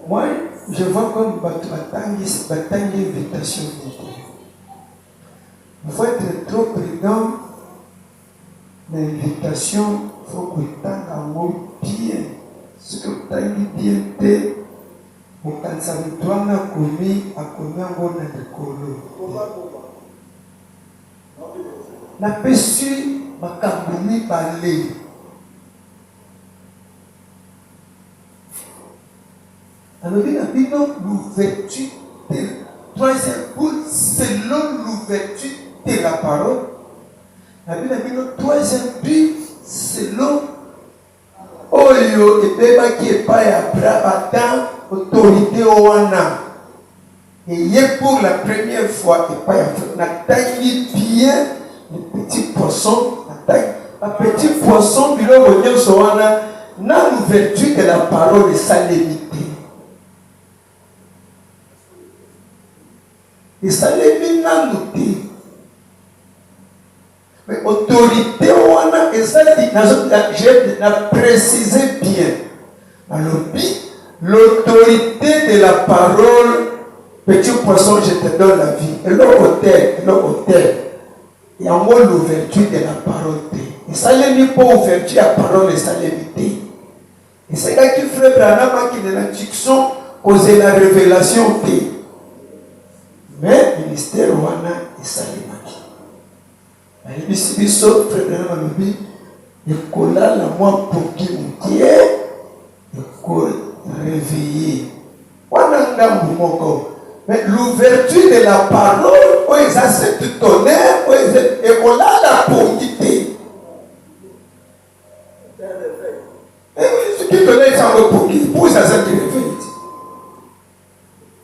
Moi, je vois comme une invitation. Il faut être trop prudent. L'invitation, il faut que tu aies un mot bien. Ce que tu as bien, pour quand ça me doit commis un bon écolo. La pessu m'a cambié parler. Alors, il y a l'ouverture de troisième boule selon l'ouverture de la parole. Il y a le troisième but selon Oyo et Beba qui est pas Abraham, autorité au Wana. Et hier pour la première fois, on a taillé bien le petit poisson. Le petit poisson, il a l'ouverture de la parole de sa limité. Et ça les n'a noté. Mais autorité, et ça, j'ai précisé bien. Alors, l'autorité de la parole, petit poisson, je te donne la vie. Et l'autre, il y a moins l'ouverture de la parole. Et ça les mis pas ouverture à la parole, et ça les mis. Et c'est là qu'il ferait Branham qui est l'instruction, causer la révélation. Mais le ministère wana esalemaki. Ayebisi biso Frère Branham alobi ekolala mwa mpoki mokie ekoréveiller. Wana ngambu moko. Mais l'ouverture de la parole, oyo eza cette tonnerre, oyo ekolala mpoki te. Ce qui tonnerre esango mpoki, pour ça ça qui réveille.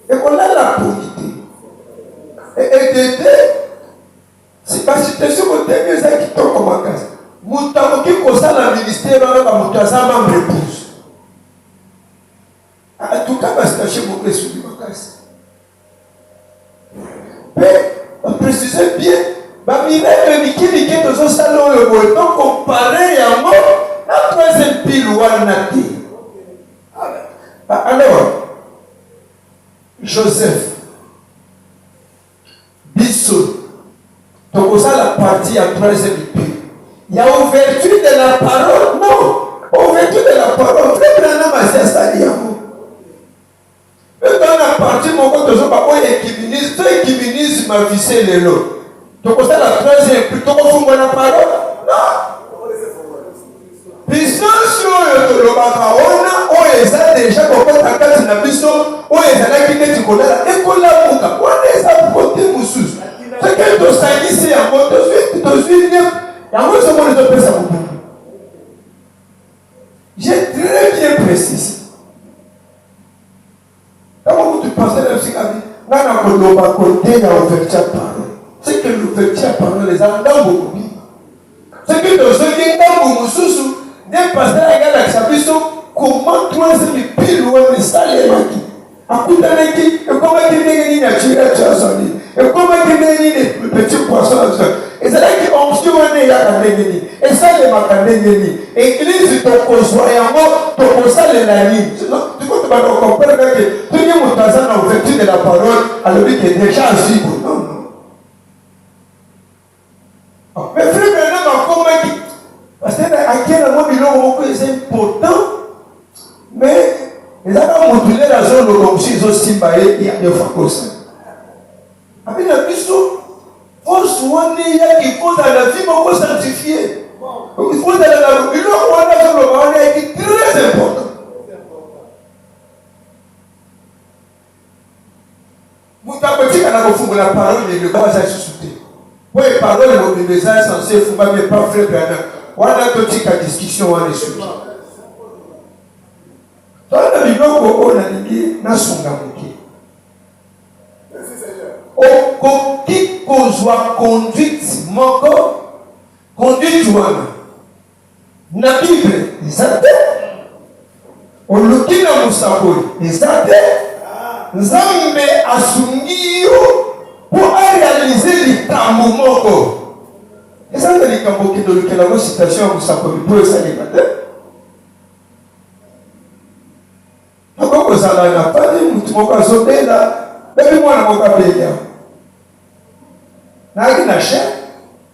Ekolala mpoki te. Et d'aider, c'est parce que ce que tu as dit, qui t'ont comme un cas. Moutamo qui conçoit le ministère, on va moutaza membre épouse. En tout cas, parce que chez mon sur le cas. Mais, on précise bien, Bamile, Miki, dans un salon, le volcan comparé à moi, la troisième pile ou un nati. Alors, Joseph. Bissot. Donc, ça, la partie à troisième pile. Il y a ouverture de la parole. Non. Ouverture de la parole. Frère Branham a dit ça. Dans la partie, mon compte, je ne sais pas quoi, équibinisme m'a vissé les lots. Donc, ça, la troisième pile. Donc, on fout la parole. Non. Puissance sur le Bakaona, on est ça déjà, quand on a cassé la puissance, on est à la quête du colère. Et qu'on l'a monté. On est ça pour côté moussous. C'est que tu as ici à moi, tu suis bien. Et à moi, je me dis ça pour vous. J'ai très bien précisé. Comment tu pensais la psychanalyse? Non, non, on va côté dans l'ouverture parole. C'est que l'ouverture parole, les gens dans beaucoup. C'est que dans ce qui est dans beaucoup sous, des pasteurs regardent sa puissance, comment toi, c'est le pile loin de ça, les maquis. À coup d'année, et comment il y a tiré à Tchazani, et comment il y a des petits poissons. Et c'est là qu'on se dit, il y a des gens, et ça, les macadénies. Et l'église, ton consoir, et en mort, ton consoir, les nani. Tu vas comprendre que tout le monde a dans l'ouverture de la parole, alors qu'il est déjà assis. Non, non. Mais frère, maintenant, comment parce que à quel moment, c'est important, mais simba ya fois kosa. Amina biso force wana ya qui faut dans la vie beaucoup sanctifier. Il faut dans la vie on a sur le monde qui est très important. Mutakotika na kufunga la parole de Dieu ça susciter. Pour les paroles de Dieu ça censé fumba mais pas frère Bernard. On a totika discussion on est sur. Tona biloko ona lingi na sunga muki. Okoki kozwa conduite moko conduite wana na Bible ezate oluki na musakoli ezate Nzambe asungi yo pour réaliser likambo moko ezate likambo kidolukela ko citation ya musakoli po esalika te nakokozala na pale mutu moko azobela bebi mwana moko abelia naki na chaîne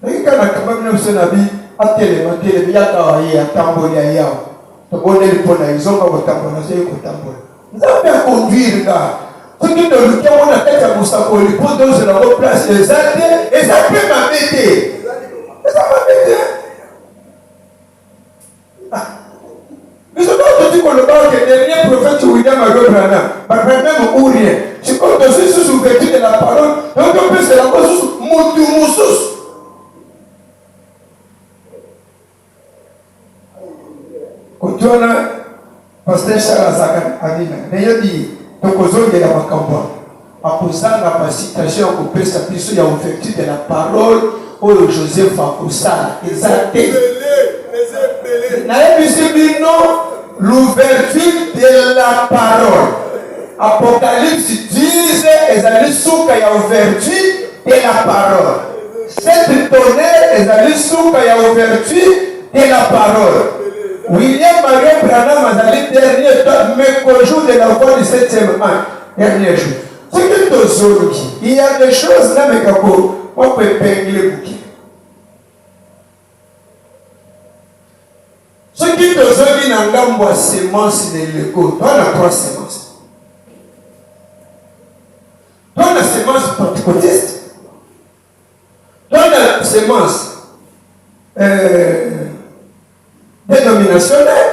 naki kana kamba bino biso na bi atelema yaka ye atamboli ya yawo toboneli mpo na izonga kotambola soki kotambola Nzambe akonduire nga soki toluki yango na kati ya mosakoli mpo tozela ngo place eza te eza mpe mabe te eza mabe te biso toti koloba ke dernier prophète William Alobana même ou rien c'est comme tozwi susu ouverture de la parole donc topesela ngo susu motu mosusu kotiona pasteur Charles Azaka amina nayodi tokozongela makambo akozanga pasitation ya kopesa biso ya ouverture de la parole oyo Joseph akosala eza te nayebisi bino l'ouverture de la parole Apocalypse 10 ezali suka ya ouverture de la parole cette tonnerre ezali suka ya ouverture de la parole William Marion Branham azali dernier temps mais qu'au jour de la voix du 7e an dernier jour ce que tozoloki il y a des choses là mais kako on peut épingler bouquet ce qui tozoli na ngambo ya semence de l'ego toi na trois semences toi na semence pentecôtiste toi na semence dénominationnelle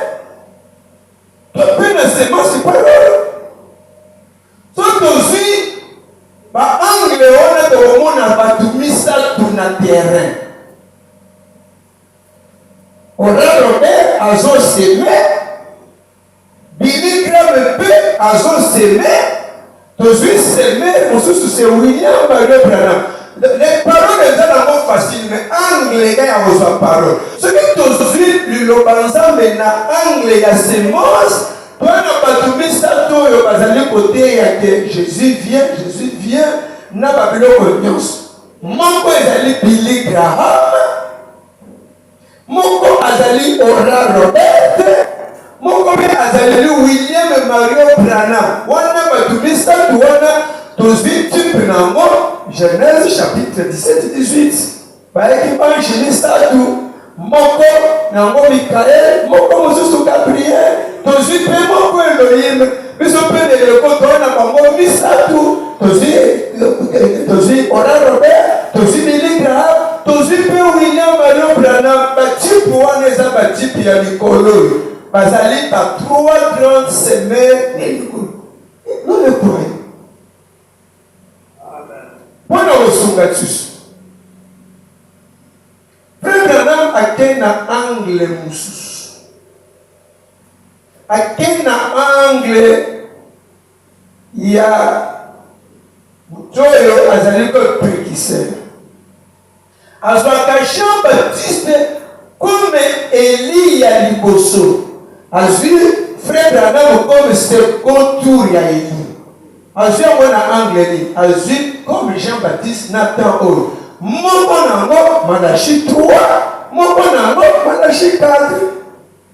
toi pe na semence parole so tozwi baangle wana tokomona bato misatu na terrain Honoré Robert azoseme Billy Graham mpe azoseme tozwi seme mosusu c'est William Marion Branham les paroles eza nango facile mais angle eka ya kozwa parole soki tozwi liloba nzambe na angle ya semence toana bato misatu oyo bazali koteya ke Jésus vient na babiloko nyonso moko ezali Billy Graham moko azali Honoré Robert moko mpe azali William Marion Branham wana bato misatu wana tozwi type nango Genèse chapitre 17-18 bayeki bange misatu moko nango Mikael moko mosusu Gabriel tozwi mpe moko Elohim biso mpe leloko toona bango misatu tozwi Honoré Robert tozwi Billy Graham tozwi mpe William Marion Branham batipe wana eza batipe ya likolo oyo bazali ba 3 grandes semaines ya likolo nous le croyons wana kosunga tsusu Frère Branham ake na angle mosusu ake na angle ya moto oyo azali kopréquiseur azwaka Jean Baptiste comme Élie ya liboso azwi Frère Branham comme second tour ya Élie azwi yango na angle ni azwi comme Jean-Baptiste Nathan oyo moko nango Malachi 3 moko nango Malachi 4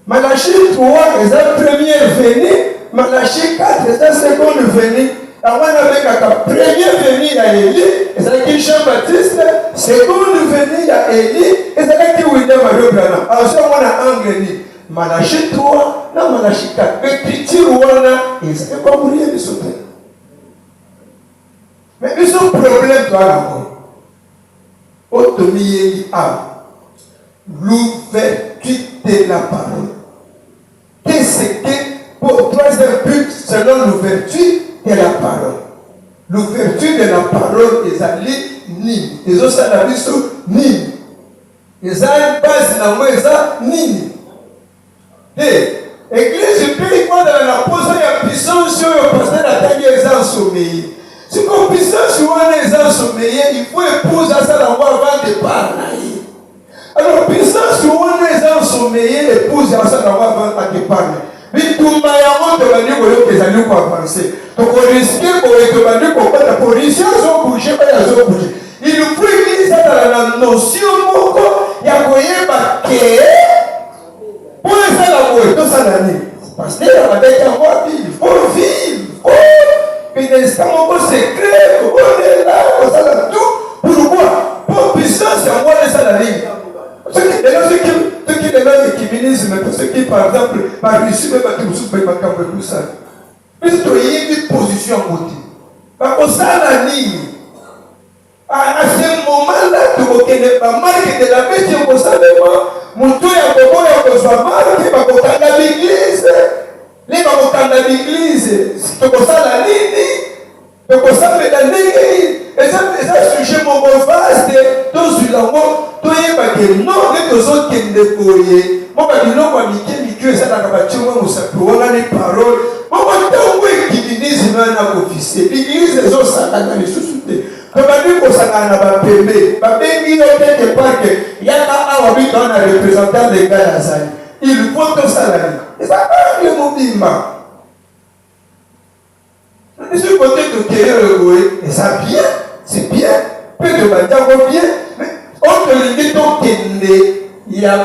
Malachi 3 eza première venue Malachi 4 eza seconde venue yango nabengaka première venue ya Élie ezalaki Jean-Baptiste seconde venue ya Élie ezalaki William Marion Branham azwi yango na angle ni Malachi 3 na Malachi 4 écriture wana ezali kobulie biso te Son problème, toi, là, l'ouverture de la parole. Qu'est-ce que, pour troisième but, selon l'ouverture de la parole? L'ouverture de la parole est allée nini. Les autres salariés sont nini. Les autres base dans moi, nini. L'église paye quoi dans la position de puissance sur le pasteur d'attaquer les gens sommeillés. Si qu'on puissance sur les gens sommeillés, il faut épouser ça dans moi avant de parler. Alors, puissance sur les gens sommeillés, épouse ça dans moi avant de parler. Mais tout le monde a dit que pour avancer. Donc, on risque pour la police, ils ont bougé, ils ont bougé. Il faut utiliser ça dans la notion, il y a quoi pour faire la voix, tout ça l'année. Parce que avec un roi, il faut vivre. Puis des moments secrets, on est là, on s'en tout. Pourquoi? Pour puissance, c'est un roi de salariés. Ceux qui ministres, ceux qui, par exemple, par ici, même à Toulouse, mais pas comme ça. Mais c'est une position à côté. Parce que ça, la ligne. À ce moment-là, tu ne pas marquer de la bête, tu ne sais pas. Mon tour est à Bobo, il y a marqué, il va à l'église. Les va à l'église. Tu ne sais pas la ligne. Tu ne sais pas la ligne. Et ça, sujet mon vaste, tous sur la mort, tu es pas que non, les autres qui ne voyaient. Moi, je dis non, moi, je dis ça dans la voiture, moi, on a les paroles. Moi, je dis que l'église est un officier. L'église est un satan dans les sous-soutés. Comme on dit que ça n'a pas payé. Il y a quelque part que il y a un représentant des gars là. Il faut tout ça là. Et ça va le mouvement. Je suis côté de Kéry le et ça bien, c'est bien. Peu de bâtiment bien. Mais on te dit donc qu'il y a un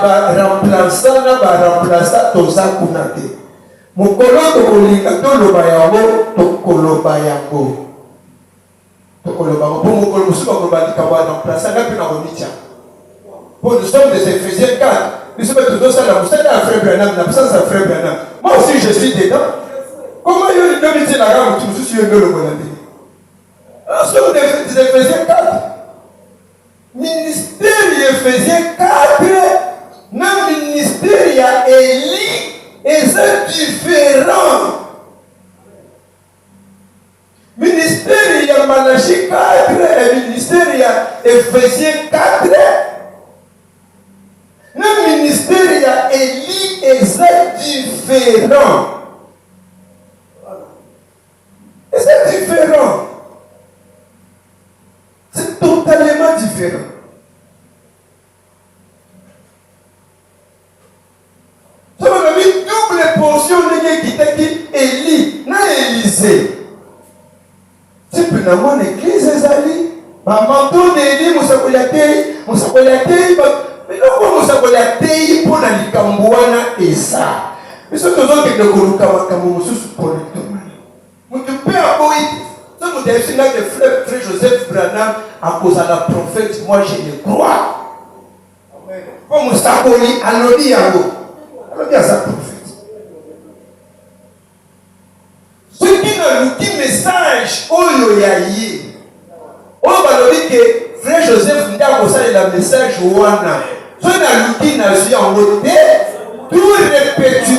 remplaçant, tout ça qu'on a dit. Mon collègue de Kolingato le bayango, to kolobayango. Pour nous sommes des Éphésiens 4. Nous sommes tous ça là. Vous savez, un frère Branham, ça c'est un frère Branham. Moi aussi, je suis dedans. Comment il y a une demi-heure là, je suis un peu le bon ami. Nous sommes des Éphésiens 4. Ministère Éphésiens 4. Même ministère, il y a Élie et c'est différent. Ministère, il y a Malachie 4, et ministère, il y a Éphésiens 4. Le ministère, il y a Élie et c'est différent. Et c'est différent. C'est totalement différent. Ça m'a mis double portion de qui t'a dit Élie, n'a Élisée. Si tu n'as pas l'église, les amis, ma manteau d'Élie, Moussakoyatei, mais non, Moussakoyatei pour la Likambouana et ça. Mais ce que nous avons dit, pour le domaine. Mon père, ça vous dit que frère Joseph Branham, à cause de la prophète, moi je le crois. Comme Moussakoli, allons-y à sa prophète. Ce qui nous dit message, oh yaye. On va dire que frère Joseph n'a pas posé le message ouana. Ce qui nous dit en côté, tout répété,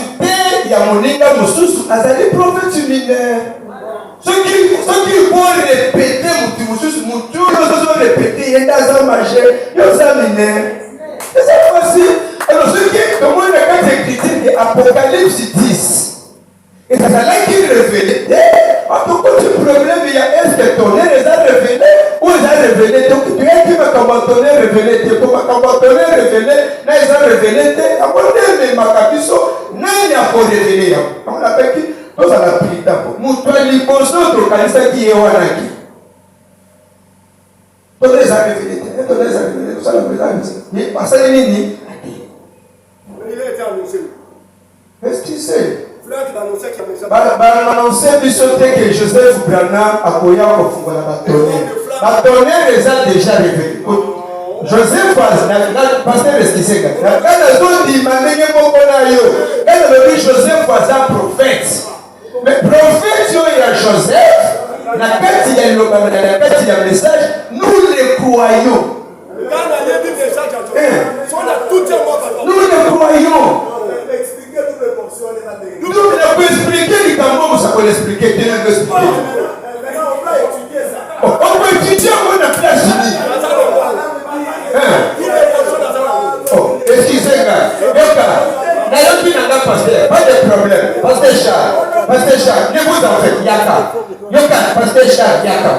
il y a mon état moussous, azali prophète mineur. Ce qui vont répéter, tout le monde répéter, il y a un majeur, il y a un mineur. Et c'est facile. Alors, ce qui est, comment il y a quatre écritures d'Apocalypse 10. Et c'est là qu'il révèle. En tout cas, ce problème, il y a est-ce que ton les a révélé ou ils ont révélé. Donc, tu es qui va commenter révélé. Tu peux commenter révélé. Là, ils ont révélé. Mais ma capisso, n'a pas révélé. On l'appelle qui? Tous à la prière. Moutoua l'imposto, tu as qui est Wanaki. Tous les a révélé. Tous les a révélé. Tout ça, la prière. Mais parce que il a été annoncé. Est-ce que tu sais? Bah, annoncé que Joseph Branham a connu la tonnerre les a déjà révélé. Joseph pasteur esquissé. Joseph was un prophète. Mais prophète, il y a Joseph, la il y a le message, nous les croyons. Nous les croyons. Nous ne pouvons expliquer du Cameroun, ça peut l'expliquer, Dieu ne peut expliquer. On peut étudier, on a plus fini. Excusez-moi, d'ailleurs, qui n'a pas pasteur, pas de problème. Pasteur Charles, ne vous en faites, Yaka, pasteur Charles, Yaka.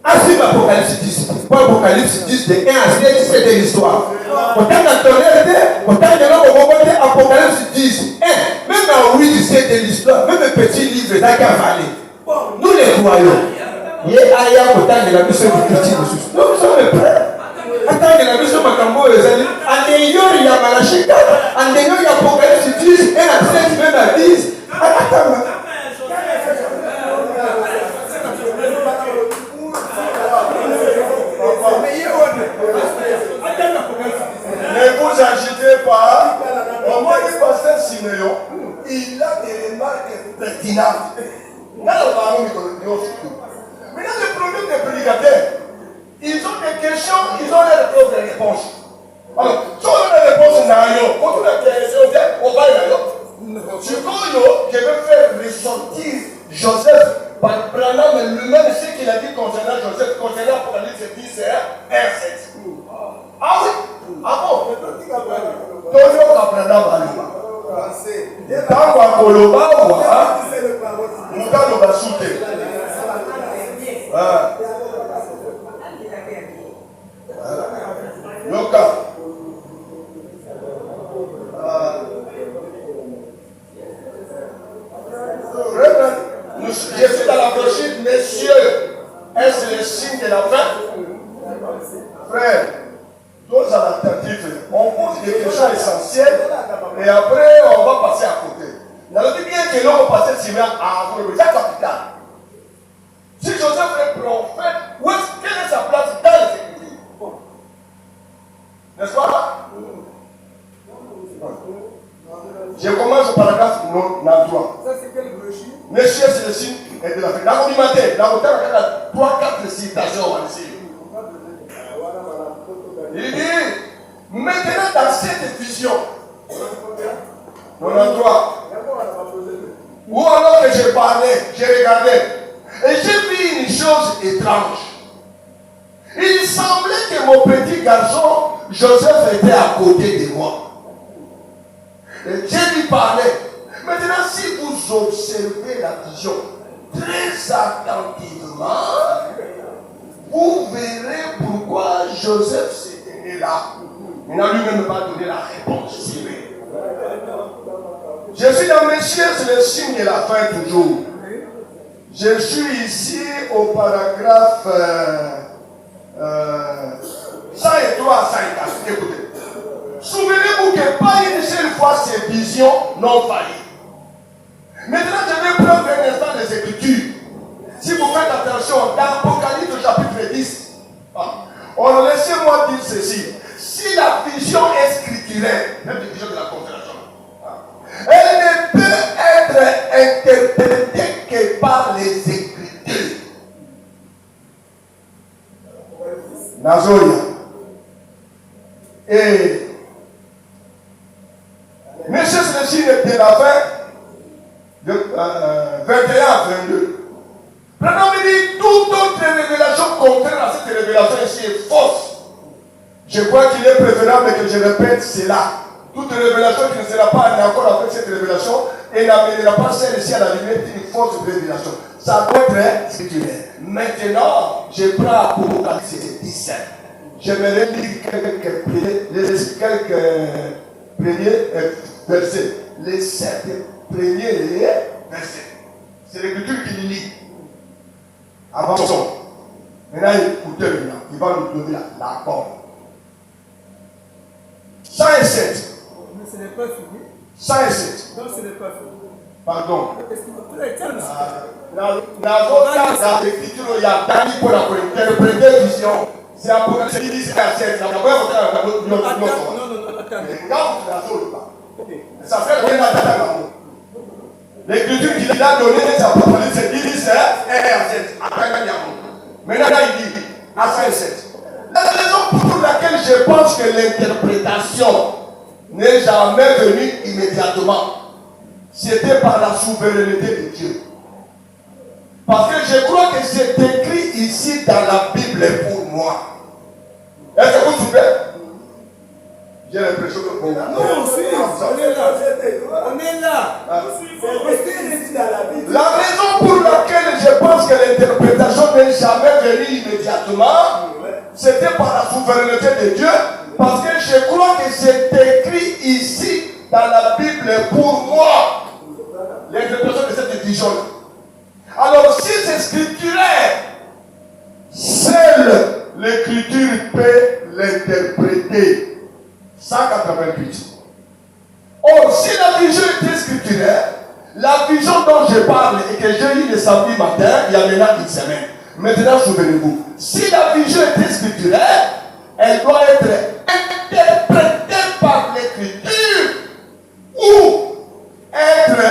Assez Apocalypse 10, pas Apocalypse 10, de 1 à 7, c'est de l'histoire. Autant de tonnerre, autant de Apocalypse 10, même en 8, c'est de l'histoire, même un petit livre d'Akavalé. Nous les croyons. Il y a ailleurs autant de la mission de Christine. Nous sommes prêts. Attends, la mission de Makambo, les amis. En ayant, il y a Malachika. En ayant, il y a Apocalypse 10, 1 à 7, même à 10. Attends. Ne vous agitez pas. Au moins, le pasteur Siméon, il a des remarques pertinentes. Maintenant, le problème des prédicateurs, ils ont des questions, ils ont des propres réponses. Alors, si on a des réponses, quand on a des questions, on va y aller. Je vais faire ressortir Joseph par Branham lui-même ce qu'il a dit concernant Joseph, concernant Apocalypse 10, 1, 7. Ah oui? Ah bon? Tonio Kabranam Aluma. Tango Akoloba, Mutano Basute. Yoka. Je suis dans la brochure, messieurs. Est-ce le signe de la fin? Frère, tous à l'attentif, on pose des questions essentielles et après on va passer à côté. Nous avons dit bien que l'on va passer Siméon à Avro, c'est capital. Si Joseph est prophète, quelle est sa place dans les Écritures? N'est-ce pas? Je commence au paragraphe 3. Ça c'est quelle brochure? Messieurs, c'est le signe de la fin. Dans le matin, dans le temps, il y a 3-4 citations ici. Il dit, maintenant dans cette vision, 93, où alors que je parlais, je regardais, et j'ai vu une chose étrange. Il semblait que mon petit garçon, Joseph, était à côté de moi. Et Dieu lui parlait. Maintenant, si vous observez la vision très attentivement, vous verrez pourquoi Joseph s'était né là. Maintenant, lui-même va donner la réponse. Je suis dans mes chiens, c'est le signe de la fin toujours. Je suis ici au paragraphe 103 à 104. Écoutez. Souvenez-vous que pas une seule fois ces visions n'ont failli. Maintenant, je vais prendre un instant des Écritures. Si vous faites attention, dans Apocalypse chapitre 10, laissez-moi dire ceci. Si la vision est scripturaire, même la vision de la conférence, elle ne peut être interprétée que par les Écritures. Nazoria. Et Monsieur, c'est le signe de la fin de 21 à 22. Maintenant, on dit toute autre révélation contraire à cette révélation ici est fausse. Je crois qu'il est préférable que je répète cela. Toute révélation qui ne sera pas en accord avec cette révélation et n'amènera pas celle-ci à la lumière d'une fausse révélation. Ça doit être scripturaire. Maintenant, je prends Apocalypse 17. J'aimerais lire quelques premiers versets. Les 7 premiers versets. C'est l'écriture qui lit. Avançons. Maintenant, écoutez maintenant. Il va nous donner l'accord. 107. Mais ce n'est pas fini. 107. Non, ce n'est pas fini. Pardon. Est-ce que vous pouvez dire dans l'écriture, il y a Dani pour interpréter vision. C'est Apocalypse 10 à 7. Non, ça fait rien à l'écriture qu'il a donnée, c'est Apocalypse 10 à 7. que l'interprétation n'est jamais venue immédiatement. C'était par la souveraineté de Dieu. Parce que je crois que c'est écrit ici dans la Bible pour moi. Est-ce que vous trouvez? J'ai l'impression que vous... Non, on est là. On est là. La raison pour laquelle je pense que l'interprétation n'est jamais venue immédiatement, c'était par la souveraineté de Dieu, parce que je crois que c'est écrit ici dans la Bible pour moi. L'interprétation de cette vision-là. Alors si c'est scripturaire, seule l'écriture peut l'interpréter. 188. Or, si la vision était scripturaire, la vision dont je parle et que j'ai eu le samedi matin, il y a maintenant une semaine. Maintenant, souvenez-vous, si la vision était scripturaire, elle doit être interprétée par l'écriture ou être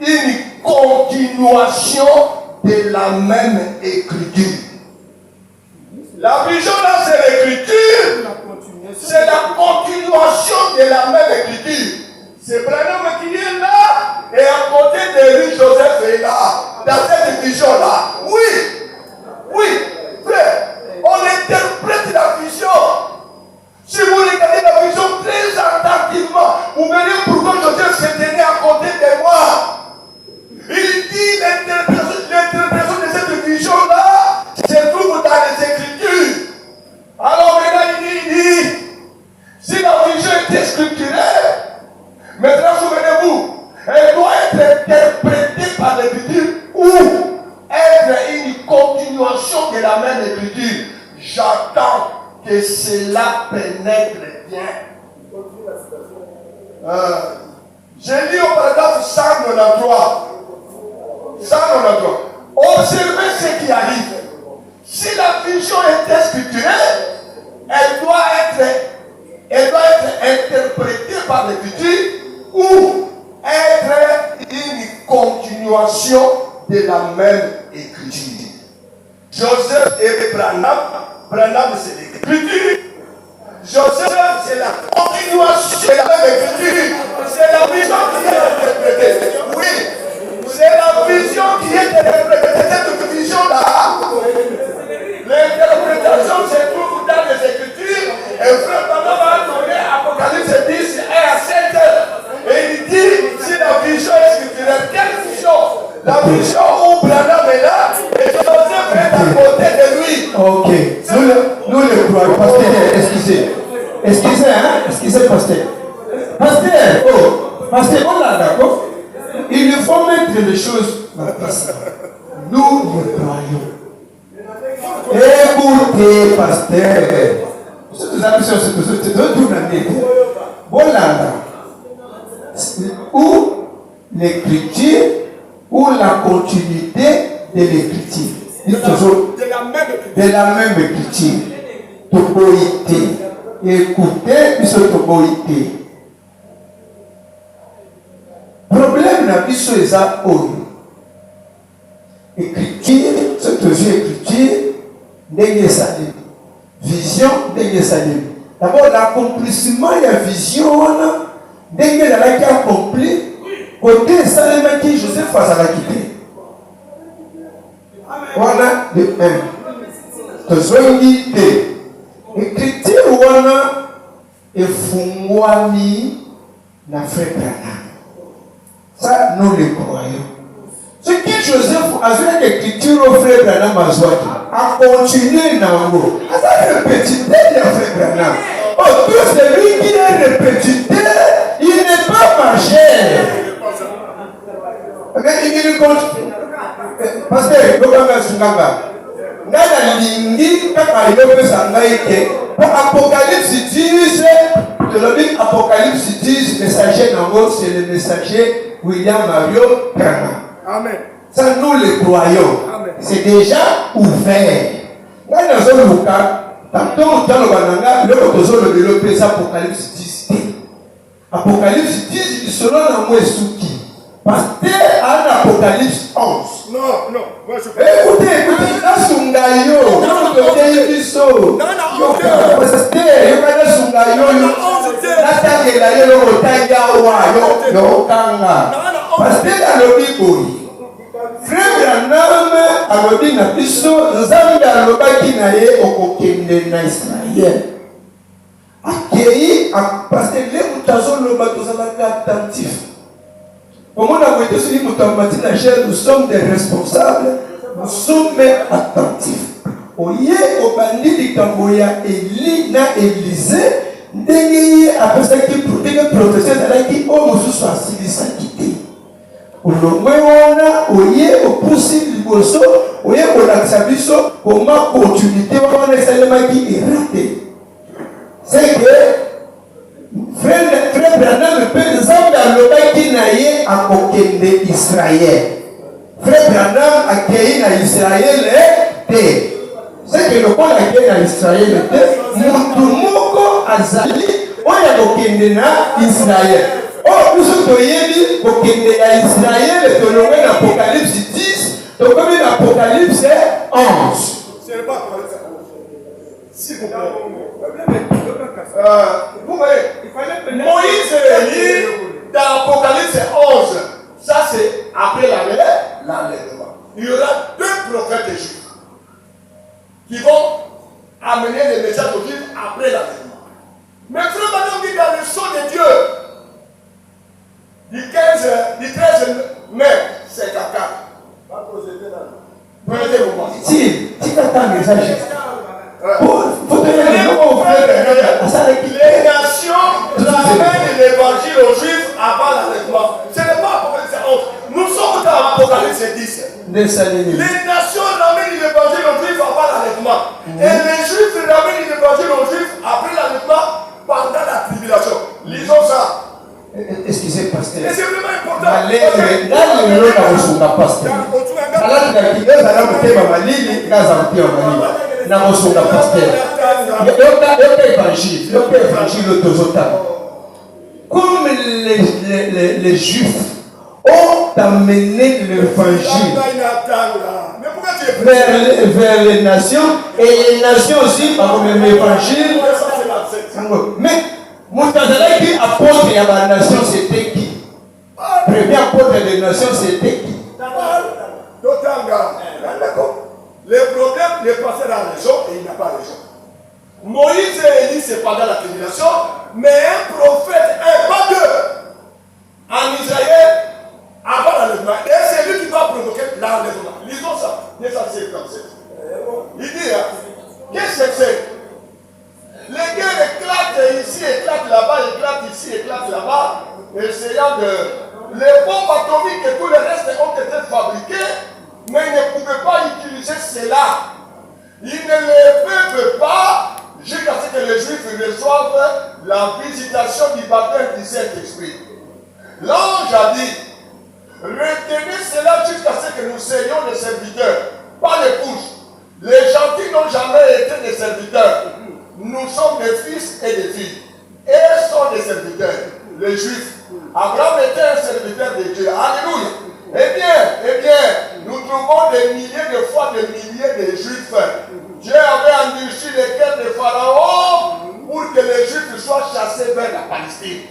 une continuation de la même écriture. La vision là, c'est l'écriture. C'est la continuation de la même écriture. C'est Branham qui est là et à côté de lui, Joseph est là. Dans cette vision-là. Oui, frère, on interprète la vision. Si vous regardez la vision très attentivement, vous verrez pourquoi Joseph se tenait à côté de moi. Il dit l'interprétation de cette vision-là se trouve dans les Écritures. Alors maintenant, il dit, si la vision était scripturaire, maintenant souvenez-vous, elle doit être interprétée par l'Écriture ou être une continuation de la même Écriture. J'attends que cela pénètre bien. J'ai lu au paragraphe 193. Observez ce qui arrive. Si la vision était scripturaire, elle doit être interprétée par l'Écriture ou être une continuation de la même Écriture. Joseph et Branham c'est l'Écriture. Joseph c'est la continuation de la même Écriture. C'est la vision qui est interprétée. Oui, c'est la vision qui est interprétée. Cette vision-là, l'interprétation se trouve dans les Écritures. Et frère Branham a donné Apocalypse 10 à 7 heures. Et il dit, si la vision est scripturaire, quelle vision? La vision où Branham est là et Joseph est à côté de lui. Ok. Nous le croyons. Pasteur, excusez, pasteur. Pasteur, on l'a d'accord. Il faut mettre les choses en place. Nous le croyons. Écoutez, pasteur. Ou l'écriture ou la continuité de l'écriture. De la même écriture. Toboïté. Écoutez, puis ce toboïté. Problème na biso eza oyo. Écriture, c'est toujours écriture, ndenge esalemi. Vision, ndenge esalemi. D'abord, l'accomplissement de la vision, ndenge ezalaki accompli, côté esalemaki Joseph azalaki te. Wana de même. Tozongi te. Écriture wana efungwami na frère Branham. Ça, nous le croyons. Ce que Joseph a fait l'écriture au frère Branham a continué dans le mot. A répété le frère Branham. Oh, tout celui qui est répété, il n'est pas marché. Mais il continue. Parce que, Apocalypse 10, Apocalypse 10, messager d'Ango, c'est le messager William Mario Branham. Amen. Ça, nous le croyons. C'est déjà ouvert. Là, dans un local, tantôt, dans le Bananga, le présent Apocalypse 10. Apocalypse 10, selon la Mouessouki. Parce que en Apocalypse 11. Non. Moi, je Écoutez, là, Sungayo. Non, kosenga yoyo natangela yo otanga wayo yokanga pasteur alobi boyi frère Branham alobi na biso nzambe alobaki na ye okokende na Israël akei pasteur le moto azoloba tozalaka attentif omona koyete soki moto amati na chair nous sommes des responsables nous sommes attentifs oye obandi likambo ya Eli na Élise ndenge ye apesaki ndenge professeur ezalaki oyo mosusu asilisaki te olongwe wana oye opusi liboso oye kolakisa biso koma opportunité wana esalemaki erate c'est que frère Branham mpe nzambe alobaki na ye akokende Israël frère Branham akei na Israël te c'est que lokola akei na Israël te mutu moko azali oyo akokende na Israël oyo biso toyebi kokende na Israël tolongwe na Apocalypse 10 tokomi na Apocalypse 11 S'il vous plaît. Vous voyez, Moïse et Élie, dans Apocalypse 11, ça c'est après l'enlèvement. Il y aura deux prophètes juifs qui vont amener les messages aux juifs après l'enlèvement. Mais frère Madame dit dans le son de Dieu, du 13 mai, c'est caca. Prenez-vous moi. Si t'attends un message. Les nations ramènent l'évangile aux juifs avant l'enlèvement. Ce n'est pas Apocalypse 11. Nous sommes dans Apocalypse 10. Les nations ramènent l'évangile aux juifs avant l'enlèvement. Et les juifs ramènent l'évangile aux juifs après l'enlèvement pendant la tribulation. Lisons ça. Excusez, pasteur. Et c'est vraiment important. Na mosonga pasteur yoka évangile comme les juifs ont amené l'évangile vers les nations et les nations aussi ont amené l'évangile mais Moutazalaki apôtre à la nation c'était qui? Premier apôtre des nations c'était qui? D'accord. Le problème n'est pas dans la région et il n'a pas raison. Moïse et Élie, c'est pendant la tribulation, mais un prophète, pas deux, en Israël, avant l'enlèvement. Et c'est lui qui va provoquer l'enlèvement. Lisons ça. Il dit, qu'est-ce que c'est? Les guerres éclatent ici, éclatent là-bas, éclatent ici, éclatent là-bas, essayant de... Les bombes atomiques et tout le reste ont été fabriqués, mais ils ne pouvaient pas utiliser cela. Ils ne le peuvent pas jusqu'à ce que les Juifs reçoivent la visitation du baptême du Saint-Esprit. L'ange a dit, retenez cela jusqu'à ce que nous soyons des serviteurs, pas les couches. Les gentils n'ont jamais été des serviteurs. Nous sommes des fils et des filles. Et ils sont des serviteurs, les Juifs. Abraham était un serviteur de Dieu. Alléluia. Eh bien, nous trouvons des milliers de fois des milliers de Juifs. Dieu avait endurci les cœurs de Pharaon pour que les Juifs soient chassés vers la Palestine.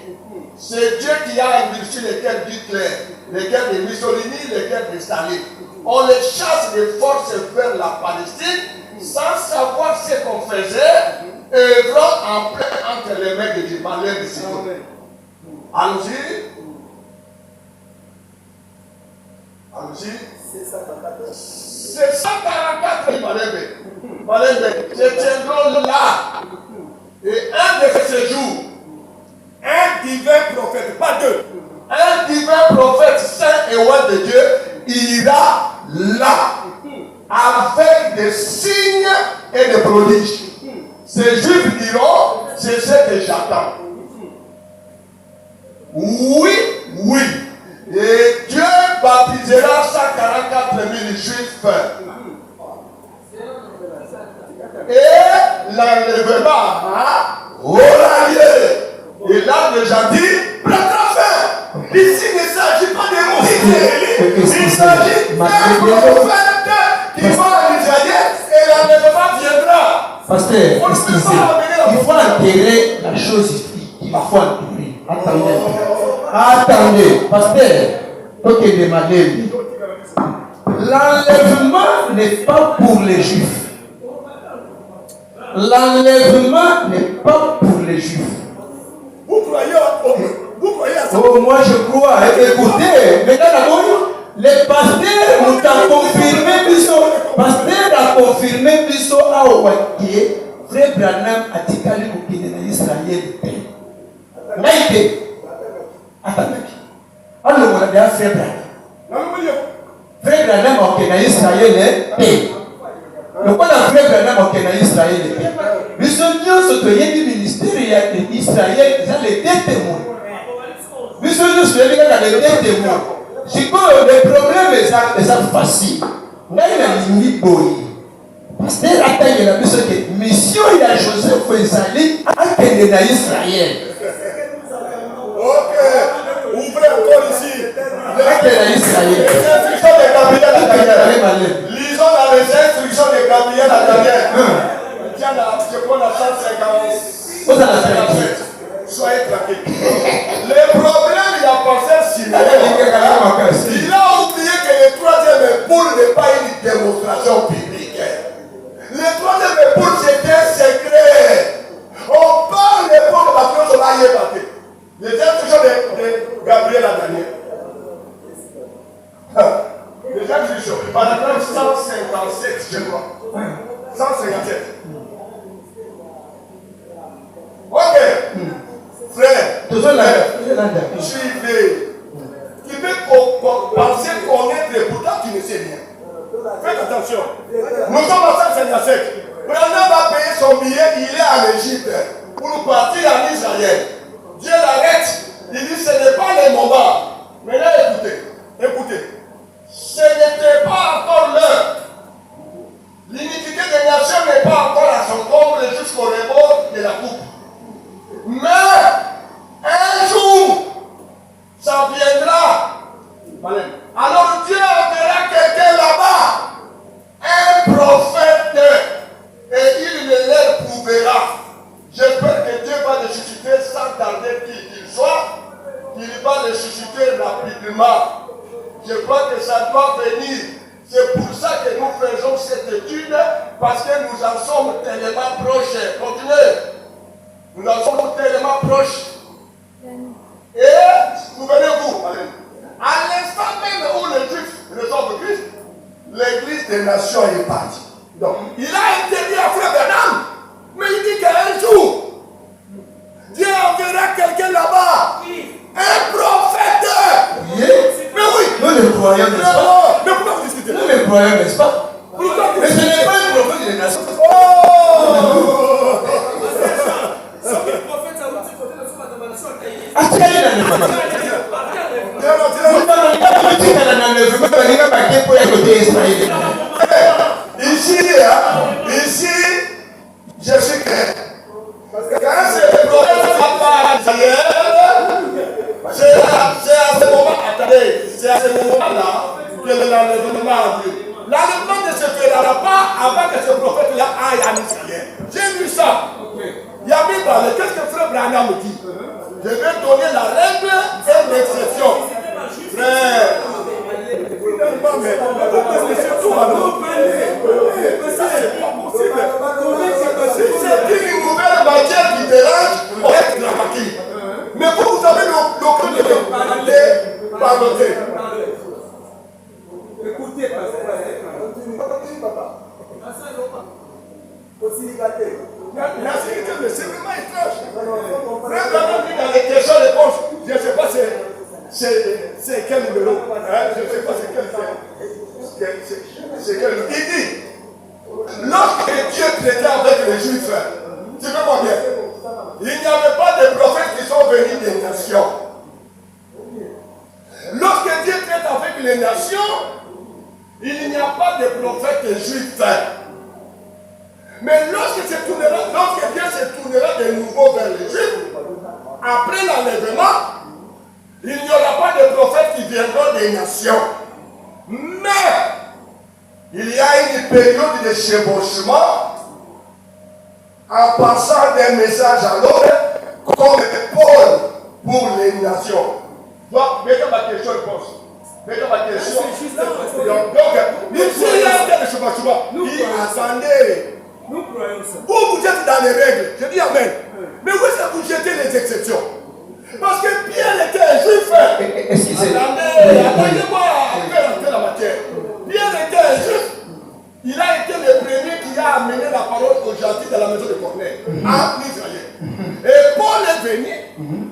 C'est Dieu qui a endurci les cœurs d'Hitler, les cœurs de Mussolini, les cœurs de Staline. On les chasse de force vers la Palestine sans savoir ce qu'on faisait, œuvrant en plein entre les mains de Dieu. Malheur de Sion. Allons-y. Allons-y. C'est 144 Malembe. Se tiendront là. Et un de ces jours, un divin prophète, pas deux, un divin prophète saint et roi de Dieu ira là avec des signes et des prodiges. Ces Juifs diront, c'est ce que j'attends. Oui. Et Dieu baptisera 144 000 Juifs. Et l'enlèvement aura lieu. Et là, le jadis prendra fin. Ici, il ne s'agit pas de Moïse et Élie. Il s'agit d'un prophète qui va en Israël et l'enlèvement viendra. Pasteur, On ne peut pas amener Il faut enterrer la chose ici. Il faut enterrer. Attendez, pasteur. Ok, demandez. L'enlèvement n'est pas pour les juifs. L'enlèvement n'est pas pour les juifs. Vous croyez à ça? Oh, moi je crois. Écoutez, maintenant les pasteurs ont confirmé Bisso. Pasteur a confirmé Bisso à Ouaké. Frère Branham a dit qu'il y a Israël. Naïté. Attendez. Alors, on a dit à Frère Branham. Frère Branham a dit Israël. Le quoi la Frère Branham a dit Israël. Bisso Dieu se tenait du ministère d'Israël. Ils ont les deux témoins. Bisso Dieu se tenait dans les deux témoins. Si le problème est facile. Là, il a dit oui. Pasteur attend la mission que mission il a Joseph Fouezali à Kenya Israël. Ok. Ouvrez encore ici. Israël. Les instructions de Gabriel à Daniel. Lisons dans les instructions de Gabriel à Daniel. Tiens, je prends la 157. Soyez tranquille. Le problème, il a pensé Simeon. Il a oublié que le troisième époule n'est pas une démonstration publique. Le troisième époule, c'était un secret. On parle d'époule parce qu'on a y ébattu. Les instructions de Gabriel à Daniel. Les instructions. Paragraphe 157, je crois. 157. Ok. Frère, suivez. Tu peux penser connaître et pourtant tu ne sais rien. Faites attention. Nous sommes en 157. Branham va payer son billet, il est en Égypte pour partir en Israël. Dieu l'arrête. Il dit ce n'est pas le moment. Maintenant écoutez. Ce n'était pas encore l'heure. L'iniquité des nations n'est pas encore à son comble jusqu'au rebord de la coupe. Mais un jour, ça viendra. Alors Dieu enverra quelqu'un là-bas, un prophète, et il ne leur prouvera. J'espère que Dieu va le susciter sans tarder qu'il soit, qu'il va le susciter rapidement. Je crois que ça doit venir. C'est pour ça que nous faisons cette étude, parce que nous en sommes tellement proches. Continuez. Nous en sommes tellement proches. Et, souvenez-vous, à l'instant même où les Juifs reçoivent Christ, l'Église des nations est partie. Donc, il a interdit à Frère Branham, mais il dit qu'un jour, Dieu enverra quelqu'un là-bas, un prophète. Oui. Mais oui. Nous les croyons, n'est-ce pas? Mais pourquoi vous discutez? Nous les croyons, n'est-ce pas? Mais ce n'est pas un prophète des nations. Ici, je suis clair. Parce que quand c'est le prophète c'est à ce moment, attendez, c'est à ce moment-là que l'enlèvement a lieu. L'enlèvement ne se fera pas avant que ce prophète-là aille en Israël. J'ai lu ça. Il y a mis dans le qu'est-ce que Frère Branham me dit? Je vais donner la règle et l'exception. Frère, c'est tout alors. C'est pas possible. C'est une nouvelle matière qui dérange, on est dramatique. Mais vous avez l'occasion de parler. Écoutez, papa. Merci, c'est vraiment étrange. Frère Branham dit dans les questions-réponses, je ne sais pas c'est quel numéro. Je ne sais pas c'est quel numéro. Il dit, lorsque Dieu traitait avec les Juifs, tu veux moi bien, il n'y avait pas de prophètes qui sont venus des nations. Lorsque Dieu traite avec les nations, il n'y a pas de prophètes juifs. Mais lorsque Dieu se tournera de nouveau vers les Juifs, après l'enlèvement, il n'y aura pas de prophètes qui viendront des nations. Mais il y a une période de chevauchement en passant des messages à l'autre, comme Paul pour les nations. Donc, mettez ma question, je pense. Mettez ma question. Donc, ici, il y a un tel chemin. Attendez. Nous croyons ça. Vous êtes dans les règles. Je dis Amen. Mais où est-ce que vous jetez les exceptions? Parce que Pierre était un juif. Attendez-moi à faire la matière. Pierre était un juif. Il a été le premier qui a amené la parole aux gentils de la maison de Corneille, en Israël. Et Paul est venu,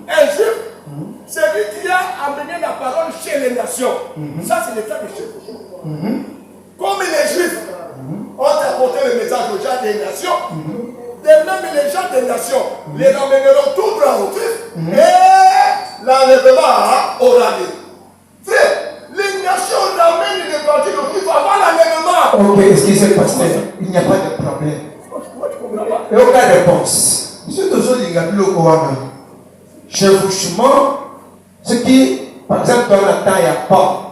un juif, c'est lui qui a amené la parole chez les nations. Ça, c'est l'état de chez vous. Comme les juifs ont apporté le message aux gens des nations, de même les gens des nations les ramèneront tout droit au Christ et l'enlèvement aura lieu. Frère, les nations ramènent l'évangile au Christ avant l'enlèvement. Ok, excusez pasteur, il n'y a pas de problème. Et aucune réponse. Monsieur Tozo Lingabilo Kowana, chevauchement, ce qui, par exemple, dans le temps, il n'y a pas.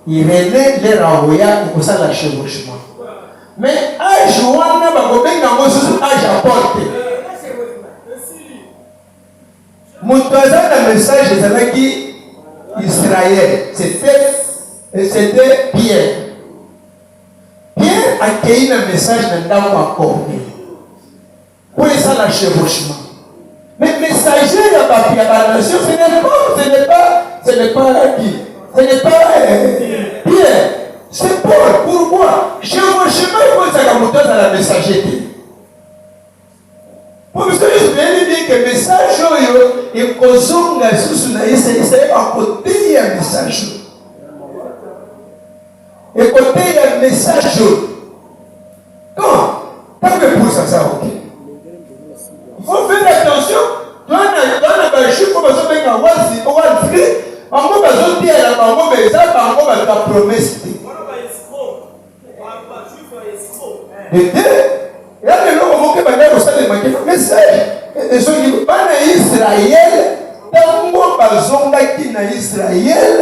Il renaît les raouya pour ça la chevauchement. Mais âge wana bakobenga ngo susu âge apporte. Moutaza le message ezalaki Israël, c'était Pierre. Pierre a accueilli le message de Ndako à Corneille. Pour ça la chevauchement. Mais messager de la nation, ce n'est pas qui? Ce n'est pas Pierre. C'est Paul. Pourquoi? Chevauchement, il faut que ça la messagerie. Parce que je viens dire que le message est kozonga sous la c'est à côté du message. Et côté du message. Quand que pour ça, ok. Il faut faire attention. Toi, on a un chiffre comme ça, on va free. On va dire à la maman, mais ça, on va la promesse. Et là, on va faire un message. Et ceux qui vont à Israël, tant bazonga qui na Israël,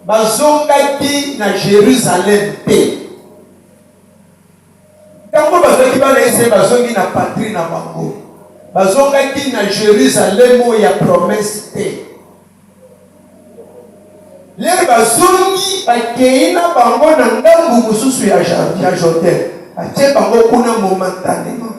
bazonga qui na Jérusalem. Tant bazonga qui va na Israël, bazonga qui na patrie na bango. Bazonga qui na Jérusalem où il y a promesse. Les bazongi bakeina bango na ngambu mususu ya Jordan. Atie bango kuna momentanément.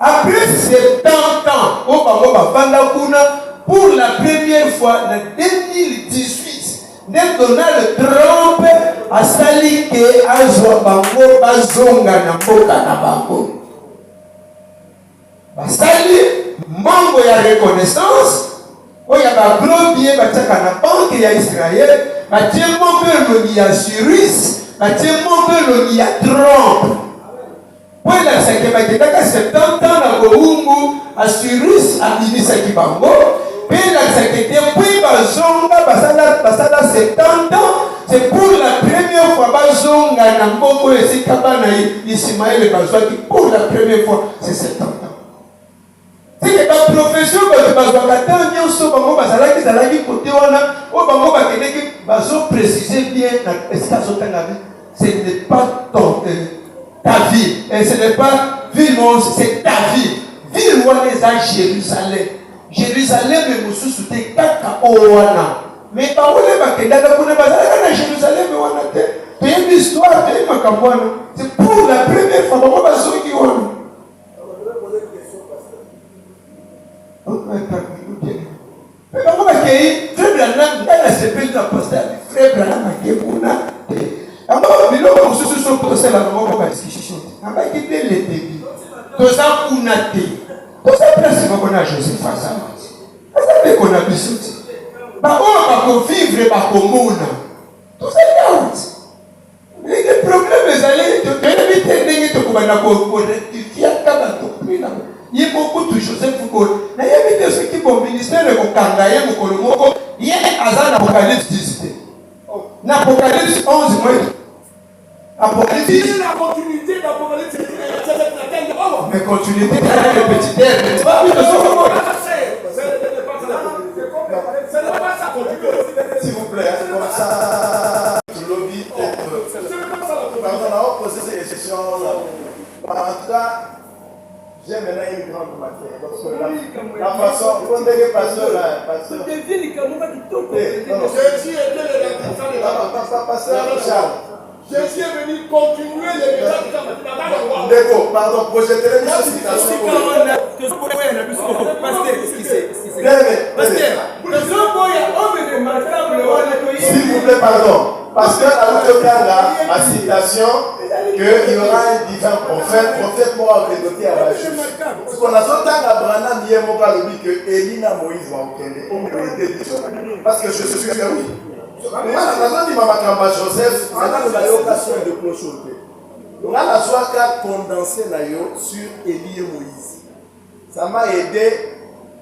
Après 70 ans, au bango bafanda kuna pour la première fois en 2018, Donald Trump a sali que azwa bango bazonga na mboka na bango. Basali mango ya reconnaissance. Il y a un gros billet qui est dans la banque de Israël, il y a un peu de Cyrus, il y a un peu de Trump. Pour la 70 ans, à Cyrus, à Ministre Kibango, puis la 70 ans, c'est pour la première fois, Bazonga, Namoko et Sikabana, Ismaël et Bazouaki, pour la première fois, c'est 70 ans. C'est que la profession que tu vas préciser bien ce n'est pas ta vie. Et ce n'est pas ville, c'est ta vie. Ville où on est à Jérusalem. Jérusalem est sous tes kaka owana. Mais pas où les bakendaka pour ne pas aller à Jérusalem et on a une histoire, c'est pour la première fois. Frère Branham a dit alors, il a aussi ce que c'est la maman discussion. On va quitter les débits. Tout ça, on a dit. Tout ça, presque, on a Joseph Fassa. Ça, qu'on a besoin. Bah, on va vivre, bah, comme on a. Tout ça, il y a honte. Les problèmes, les il y a beaucoup de Joseph Foucault. Il y a des gens qui vont ministère de Kangaye, Mokolomoko. Il y a un Apocalypse 18. L'Apocalypse 11, Apocalypse. Il y a la continuité d'Apocalypse. Mais continuité, c'est le petit terme. C'est pas plus de ça. Ce n'est pas ça continuité. S'il vous plaît, comme ça, le lobby. On a posé ces questions. En tout cas, j'ai maintenant une grande matière. Parce que la façon, quand on est pasteur, pasteur. Jésus était le responsable de la Pasteur Charles. Jésus est venu continuer les miracles dans D'accord, pardon, projetez-le une citation. S'il vous plaît, pardon. Parce que la citation qu'il y aura un divin prophète moi doté à la juge. Ce qu'on a sauté à Branham hier, moi, par le dit que Elina Moïse va obtenir. Parce que je suis oui. Joseph, maintenant nous avons occasion de clocher. Donc là, la joie qu'a condensé sur Élie et Moïse. Ça m'a aidé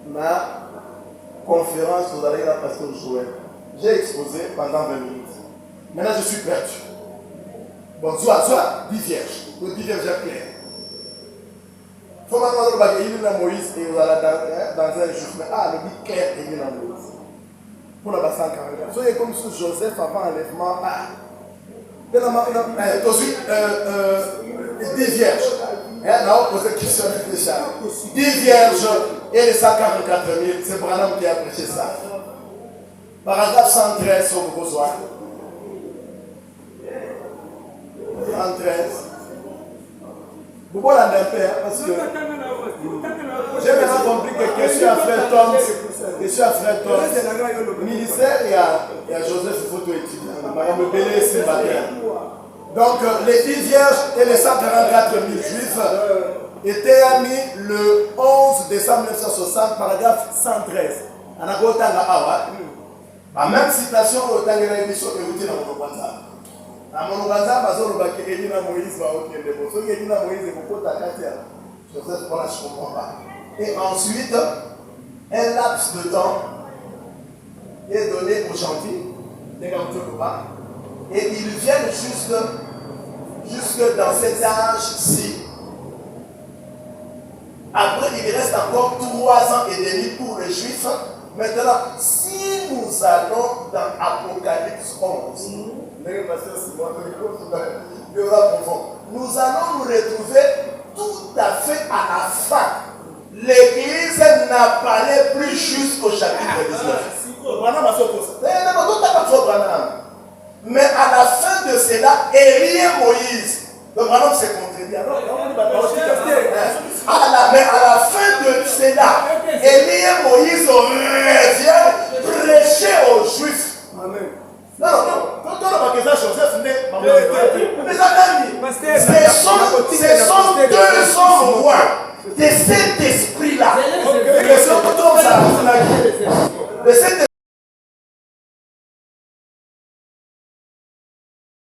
ma conférence vous allez la pasteur Joël. J'ai exposé pendant 20 minutes. Maintenant, je suis perdu. Bon, soit 10 vierges. Le 10 vierges est clair. Il faut maintenant que Élie et Moïse et vous allez dans un jugement. Ah, le dit clair, Élie et Moïse. Pour la bassin carré. Soyez comme sous Joseph avant l'enlèvement. Ah. Ensuite, 10 vierges. Là, on pose la question de Charles. 10 vierges et les 144 000. C'est Branham qui a prêché ça. Paragraphe 113 au besoin. 113. Pourquoi la paix? Parce que j'ai maintenant compris que question à frère Tom, ministère, il y a Joseph, il faut tout étudier. Madame Bélé, c'est donc, les 10 vierges et les 144 000 juifs étaient mis le 11 décembre 1960, paragraphe 113. On a goûté à la même citation, on a dit émission que vous dites dans mon WhatsApp. Dans mon WhatsApp, on a dit que Elina Moïse va au Québec. Si Elina Moïse est beaucoup de Joseph, voilà, je ne comprends pas. Et ensuite, un laps de temps est donné aux gentils, les gars, et ils viennent jusque dans cet âge-ci. Après, il reste encore 3 ans et demi pour les Juifs. Maintenant, si nous allons dans Apocalypse 11, nous allons nous retrouver tout à fait à la fin. L'église n'apparaît plus jusqu'au chapitre 19. Mais à la fin de cela, Élie et Moïse. Donc maintenant, c'est contredit. Mais à la fin de cela, Élie et Moïse reviennent prêcher aux Juifs. Amen. Non. Quand on a Joseph, c'est